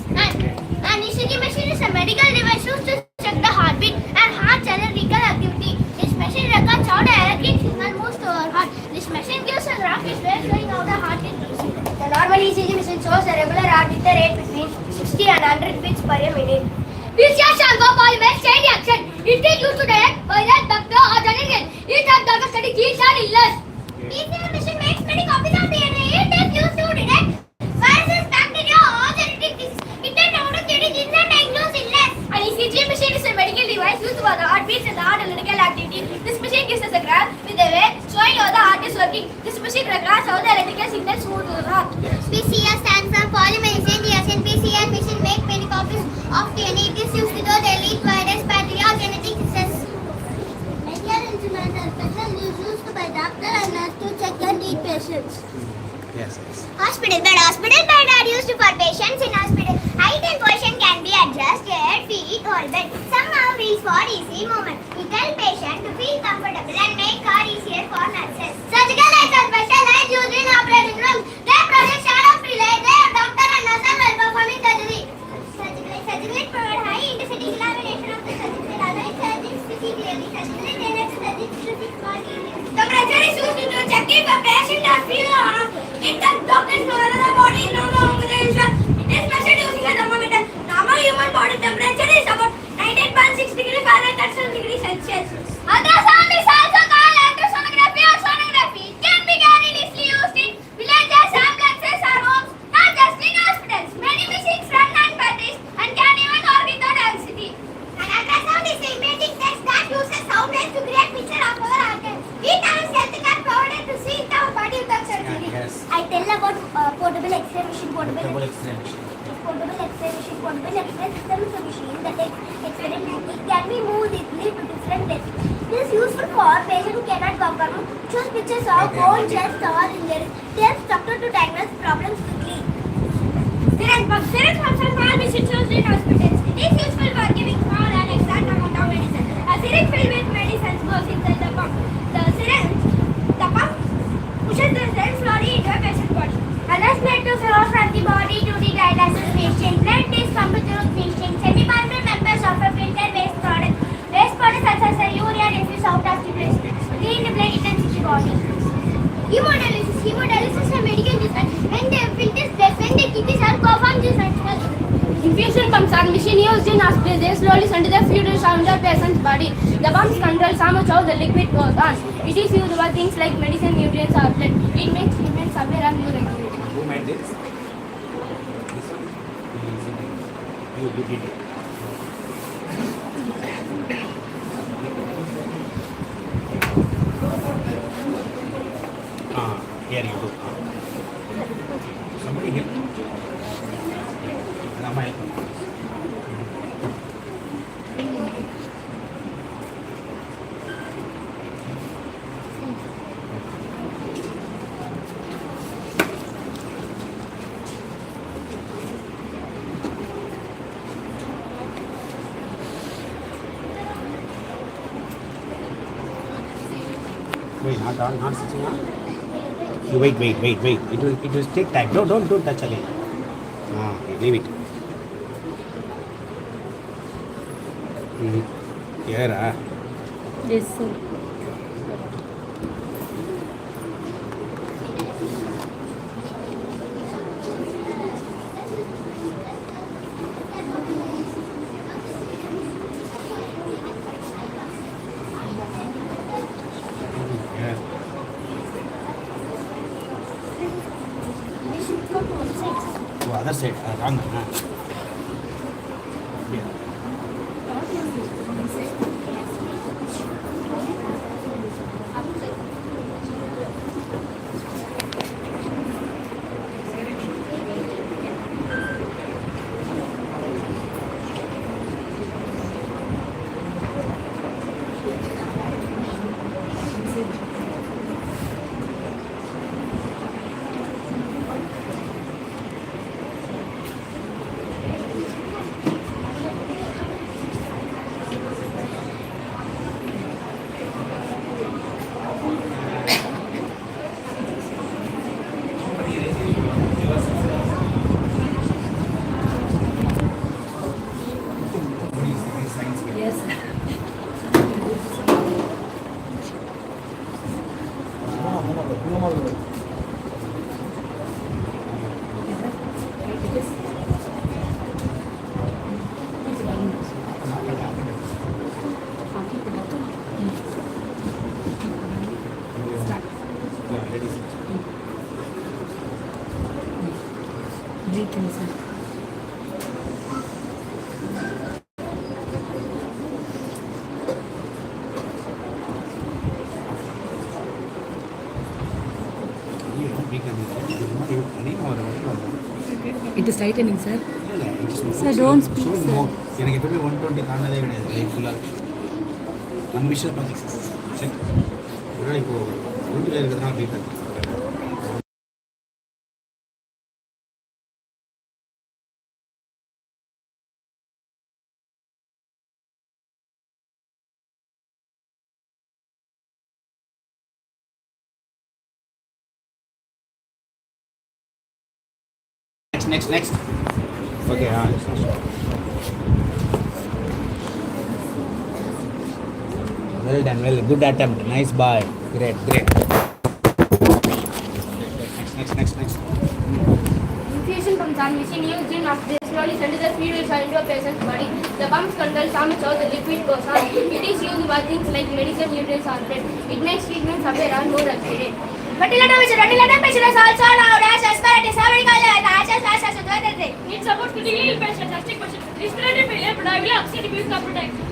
S4: And ECG machine is a medical device used to check the heartbeat and heart electrical activity. This machine records how the electric signal moves to our heart. This machine gives a graphic wave showing how the heart is beating. The normal ECG machine shows a regular heart with a rate between 60 and 100 beats per minute. PCR sample polymer chain reaction. It is used to detect viral, bacteria, or general. It helps doctors study genes and illness. PCR machine makes many copies of DNA. It is used to detect viruses, bacteria, or genetic disease. It is known to study genes and diagnose illness. An ECG machine is a medical device used for the heartbeats and the heart electrical activity. This machine gives us a graph with a wave showing how the heart is working. This machine records how the electrical signals move to the heart. PCR stands for polymerase reaction. PCR machine makes many copies of DNA. It is used to delete virus, bacteria, or genetic diseases. Medical instruments are special used by doctor and nurse to check and treat patients.
S2: Yes.
S4: Hospital bed. Hospital bed are used for patients in hospital. Height and position can be adjusted, feet, whole bed. Somehow reach for easy movement. We tell patient to feel comfortable and make care easier for nurses. Surgical lights are specialized used in operating rooms. They project shadow-free light. They are doctor and nurses while performing surgery. Surgical lights provide high intensity illumination of the surgical, allowing surgeons to see clearly. Surgical lights enable surgeons to fix body. Temperature is used to check if a patient has fever or not. It helps doctors know whether the body is no longer the usual. It is measured using a thermometer. Normal human body temperature is about 98.6 degrees Fahrenheit, that's 7 degrees Celsius. Ultrasound is also called ultrasonography or sonography. It can be carried easily used in villages, ambulances, or homes, not just in hospitals. Many machines run on batteries and can even work without electricity. An ultrasound is an imaging test that uses sound waves to create picture of our organ. It has healthcare provided to see our body without surgery.
S2: Yes.
S4: I tell about portable X-ray machine.
S2: Portable X-ray machine.
S4: Portable X-ray machine. Portable X-ray system is a machine that takes X-ray and it can be moved easily to different places. It is useful for patients who cannot walk around, choose pictures of bone, chest, or injuries. It helps doctor to diagnose problems quickly. Syringe pump. Syringe pumps are small machines used in hospitals. It is useful for giving small and exact amount of medicine. A syringe filled with medicines goes inside the pump. The pump pushes the syringe slowly into a patient's body. Allows blood to flow from the body to the dialysis machine. Blood is pumped through the machine. Semi-permanent members of a filtered waste product. Waste products such as the urea diffuse out of the blood. Clean the blood intensity body. Hemodialysis. Hemodialysis is a medical device. When they filter blood, when the kidneys are perform this ritual. Infusion pumps are machine used in hospitals. They slowly send the fluids around the patient's body. The pumps control how much of the liquid goes on. It is used for things like medicine, nutrients, or blood. It makes treatment severe and more accurate.
S2: Who made this? You did it. here you do. Somebody help. Rama help. Wait, not on, not switching on. You wait. It will take time. Don't touch again. Okay, leave it. Here,
S6: Yes, sir.
S2: Here. Oh, other side. Wrong. Here.
S6: Yes. Breathe in, sir. It is tightening, sir. Sir, don't speak, sir.
S2: எனக்கு எப்பவுமே 120 தாண்டதே கிடையாது life ஃபுல்லாக நம்ம விஷயம் பார்த்து சரி ஒரு இப்போ வீட்டில் இருக்கிறதுனா அப்படி இருக்கு Next. Okay, well done, good attempt, nice boy, great. Next.
S7: Infusion pumps are machine used in of this slowly send the fluids into a patient's body. The pumps control how much of the liquid goes on. It is used for things like medicine, nutrients, or bread. It makes treatments appear on more accurate.
S4: Fertility patient is also allowed as aspirates, cervical,
S7: It supports critically ill patients, gastric patients, respiratory failure, but I will oxygen abuse carbon dioxide.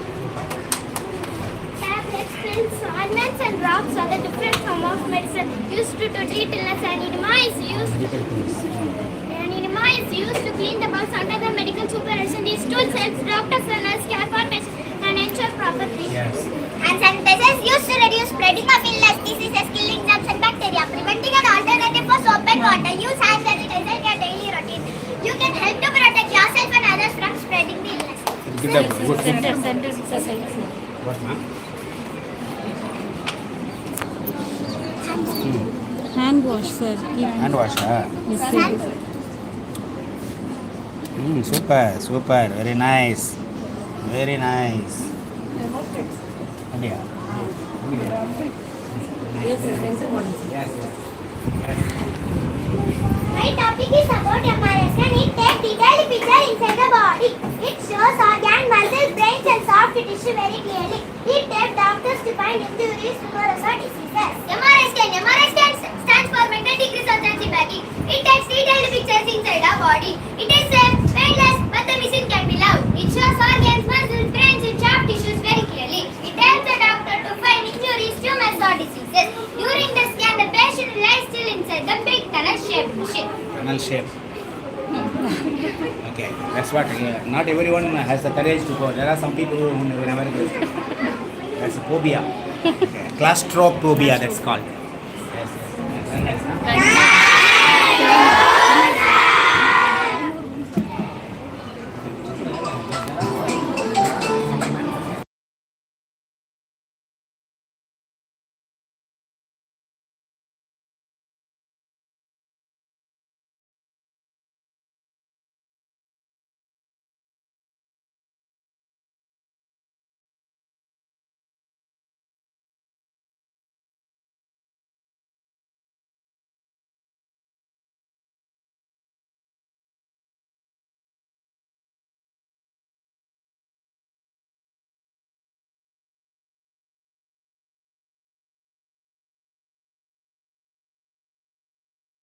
S4: tablets, pills, ointments and drops are the different form of medicine used to treat illness, and enema is used to clean the bowels under the medical supervision. These tools help doctors and nurses care for patients and ensure proper treatment.
S2: Yes.
S4: Hand sanitizers used to reduce spreading of illness, diseases, killing germs and bacteria, preventing an alternative for soap and water. Use hand sanitizer in your daily routine. You can help to protect yourself and others from spreading the illness.
S2: Give the good
S6: Center exercise.
S2: What, ma'am?
S6: Hand wash, sir.
S2: Hand wash,
S6: Yes, sir.
S2: Super, very nice. India.
S6: Yes, sir. Center one.
S2: Yes.
S4: My topic is about MRS, and it takes detailed picture inside the body. It shows organ, muscles, brains and soft tissue very clearly. It helps doctors to find injuries, tumors or diseases. MRS stands for magnetic resonance imaging. It takes detailed pictures inside the body. It is safe, painless, but the machine can be loud. It shows organs, muscles, brains and soft tissues very clearly. It helps the doctor to find injuries, tumors or diseases. During the scan, the patient lies still inside
S2: Okay, that's what. Not everyone has the courage to go. There are some people who never go. That's a phobia. Okay. Claustrophobia, that's called. Yes, yes. Very nice, huh?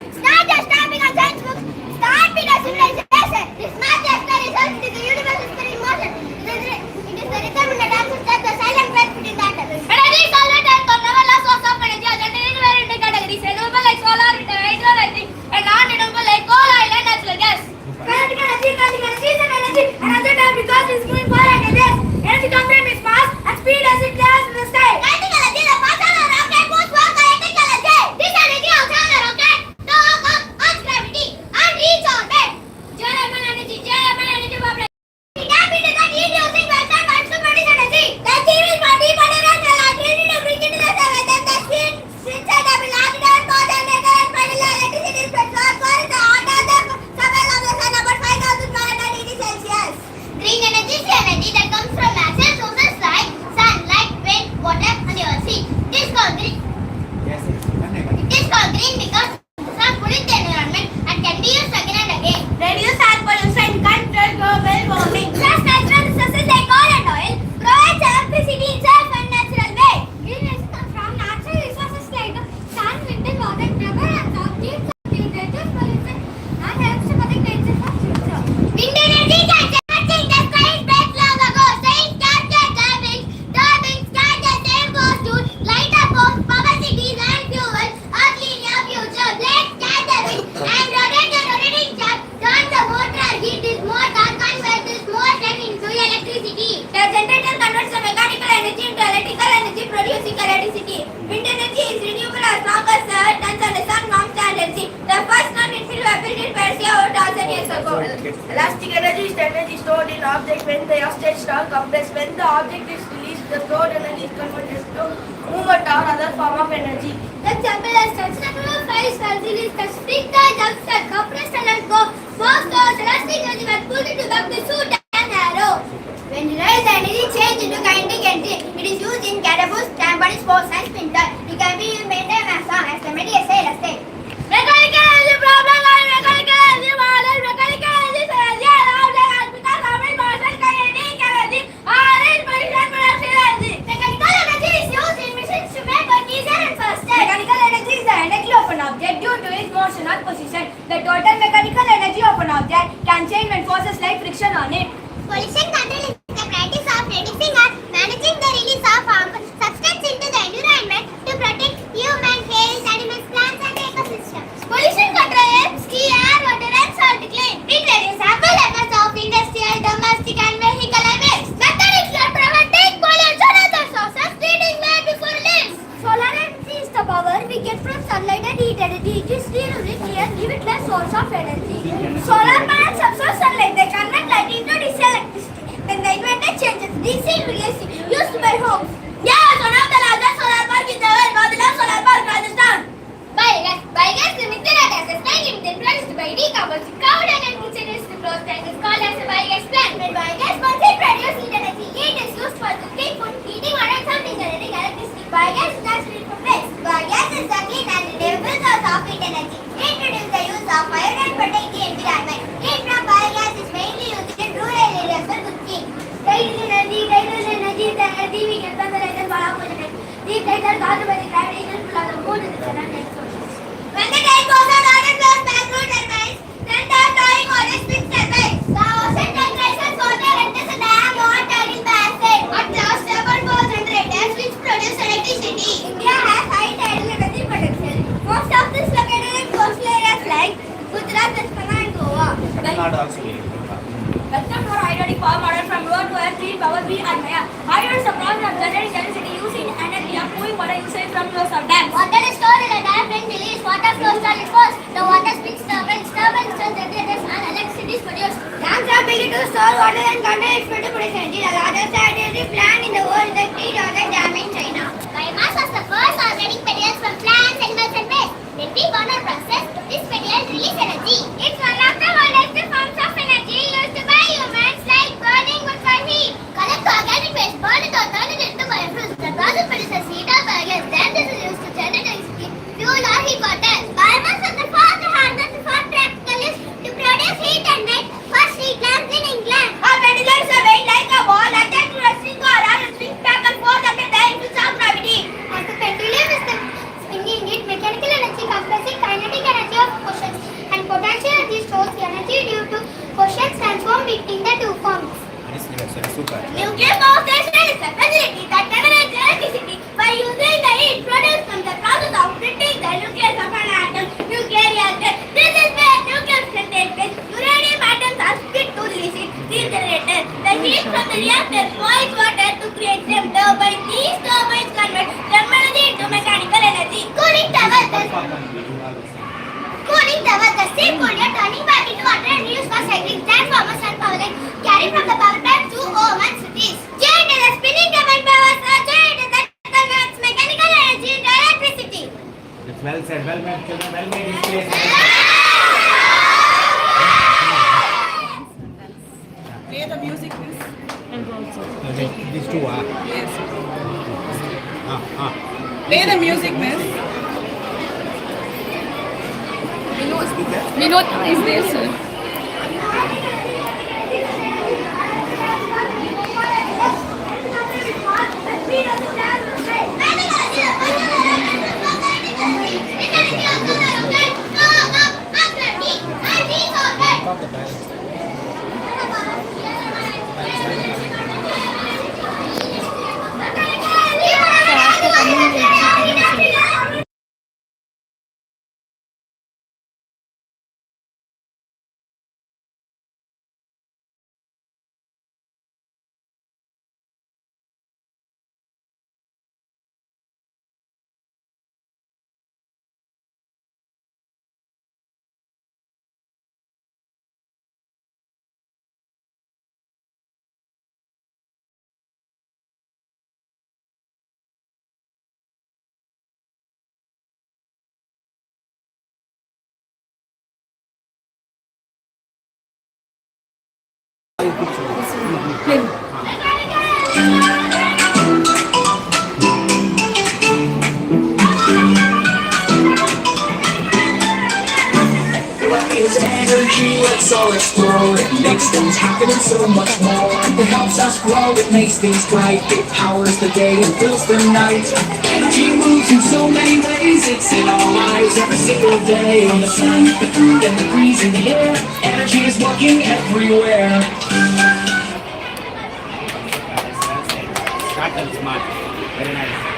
S4: Start just typing on textbook. Start with a civilization. This not just the result, it is the universe is still in motion. It is the rhythm in the dance step, the silent breath between that. Energy is solid and never lost source of energy. Are generally were in the categories. Renewable like solar, hydroelectric, and non-renewable like coal, oil, and natural gas.
S5: Kinetic energy, season energy, and other time because it's moving forward and this. Energy comes from its mass and speed as it flies in the sky.
S4: Kinetic energy, the mass of a rocket moves for kinetic energy. This energy also has a rocket to overcome Earth's gravity and reach orbit. German energy for it can be done heat using waves and pipes to produce energy. The steam is for deep underground electricity to bring it to the surface. Then the steam inside the black and cause and final electricity is transferred for the order the surface of the sun about 5,500 degrees Celsius. Green energy is the energy that comes from natural sources like sunlight, wind, water, and the sea. It is called green.
S2: Yes, yes.
S4: It is called green because it is put in the environment and can be used again and again. Reduce air pollution, control global warming. Plus natural resources like coal and oil provides electricity in safe and natural way.
S3: Green comes from natural resources like sun, wind, and water, rubber, and soft leaves, and reduce pollution, and helps to protect nature from future.
S4: Wind energy can generate in the sky space long ago. Science captured turbines can the same goes to light up homes, power cities, and fuel. Earthly near future blades catch the wind and rotate the rotating shaft. Turn the motor, heat this motor, convert this motion into electricity. The generator converts the mechanical energy into electrical energy, producing electricity. Wind energy is renewable as long as the earth turns and the sun warms the energy. The first non-infinite were built in Persia over 1,000 years ago.
S5: Elastic energy is the energy stored in object when the states are compressed. When the object is released, the stored energy is converted to movement or other form of energy.
S3: The example is transcendental phase release the spring the jumps that compressed and let go. Both those elastic energy were pulled into back to shoot and arrow.
S4: When derived energy change into kinetic energy, it is used in catapults, trampolines, sports and sprinter. It can be used maintained as long as the material is elastic. Mechanical energy problem and mechanical energy model. Mechanical energy is energy around the hospital, government, motion, kinetic energy, or in production energy. Mechanical energy is used in machines to make work easier and faster.
S5: Mechanical energy is the energy of an object due to its motion or position. The total mechanical energy of an object can change when forces like friction on it.
S4: Pollution control is the practice of reducing or managing the release of harmful substances into the environment to protect human health, animals, plants, and ecosystems. Pollution control helps keep air, water, and soil clean. It reduces harmful effects of industrial, domestic, and vehicle emissions. Method is to preventing pollution at the sources, treating way before leaves.
S3: Solar energy is the power we get from sunlight and heat energy. It is really clear, limitless source of energy.
S5: Solar panels absorb sunlight. They convert light into DC electricity. When the inverter changes DC into AC used by homes.
S4: Yes, one of the largest solar park in the world, Kolathur Solar Park, Rajasthan. Biogas is a mixture of gases like it is produced by decomposing covered and kitchen is the closed tank is called as a biogas plant. When biogas once it produces heat energy, heat is used for cooking food, heating water, and something generating electricity. Biogas is naturally from waste. Biogas is the clean and renewable source of heat energy. It reduces the use of fire and protect the environment. Heat from biogas is mainly used in rural areas for cooking.
S3: Tidal energy is the energy we get from the light and power of planet. These lights are caused by the gravitational pull of the moon and the sun and light sources.
S4: When the tank goes out, water flows back through turbines. Then the flowing water spins turbines. The ocean tank rises water enters the dam or turbine by acid. At last, several power generators which produce electricity.
S3: India has high tidal energy potential. Most of this located in coastal areas like Gujarat, West Bengal, and Goa.
S2: Tamil Nadu also.
S3: Welcome to our hydraulic power model from road to earth, 3 power B and Maya. Hydraulic is the process of generating electricity using energy of moving water usage from rows of dams.
S4: Water is stored in a dam and released. Water flows solid first. The water spins turbines. Turbines turn generators and electricity is produced.
S5: Dams are built to store water and contain its to produce energy. The largest hydroelectric plant in the world is the Kolathur Dam in China.
S4: Biomass was the first organic materials from plants, animals and waste. When we burn or process, this material release energy. It's one of the oldest forms of energy used by humans like burning wood for heat. Collect organic waste, burn it or turn it into biofuels. The process produces heat or biogas. Then this is used to generate electricity, fuel or heat water. Biomass was the first harness for practical use to produce heat and light for street lamps in England.
S5: A pendulum is a weight like a ball attached to a string or a swings back and forth under the influence of gravity.
S4: As the pendulum is the swinging it, mechanical energy compressing kinetic energy of motions and potential energy stores the energy due to motions transformed between the two forms.
S2: Super.
S5: Nuclear power station is a facility that generates electricity by using the heat produced from the process of splitting the nucleus of an atom. Nuclear reactor. This is where nuclear fission takes place. Uranium atoms are split to release it. Steam generator. The heat from the reactor boils water to create steam turbines. These turbines convert thermal energy into mechanical energy.
S4: Cooling tower. Cooling tower. The steam cooler turning back into water and used for cycling transformers and power lines carried from the power plant to home and cities.
S5: Giant is a spinning turbine powers a giant that converts mechanical energy into electricity.
S2: That's well said. Well made, children. Well made displays.
S8: Play the music, please.
S2: These two are.
S8: Yes.
S2: Ah.
S8: Play the music, miss. Vinod is there, sir.
S1: It's energy, let's all explore. It makes things happen and so much more. It helps us grow, it makes things bright. It powers the day and fills the night. Energy moves in so many ways. It's in our lives every single day. On the sun, the food, and the breeze in the air. Energy is working everywhere.
S2: Short and smart. Very nice.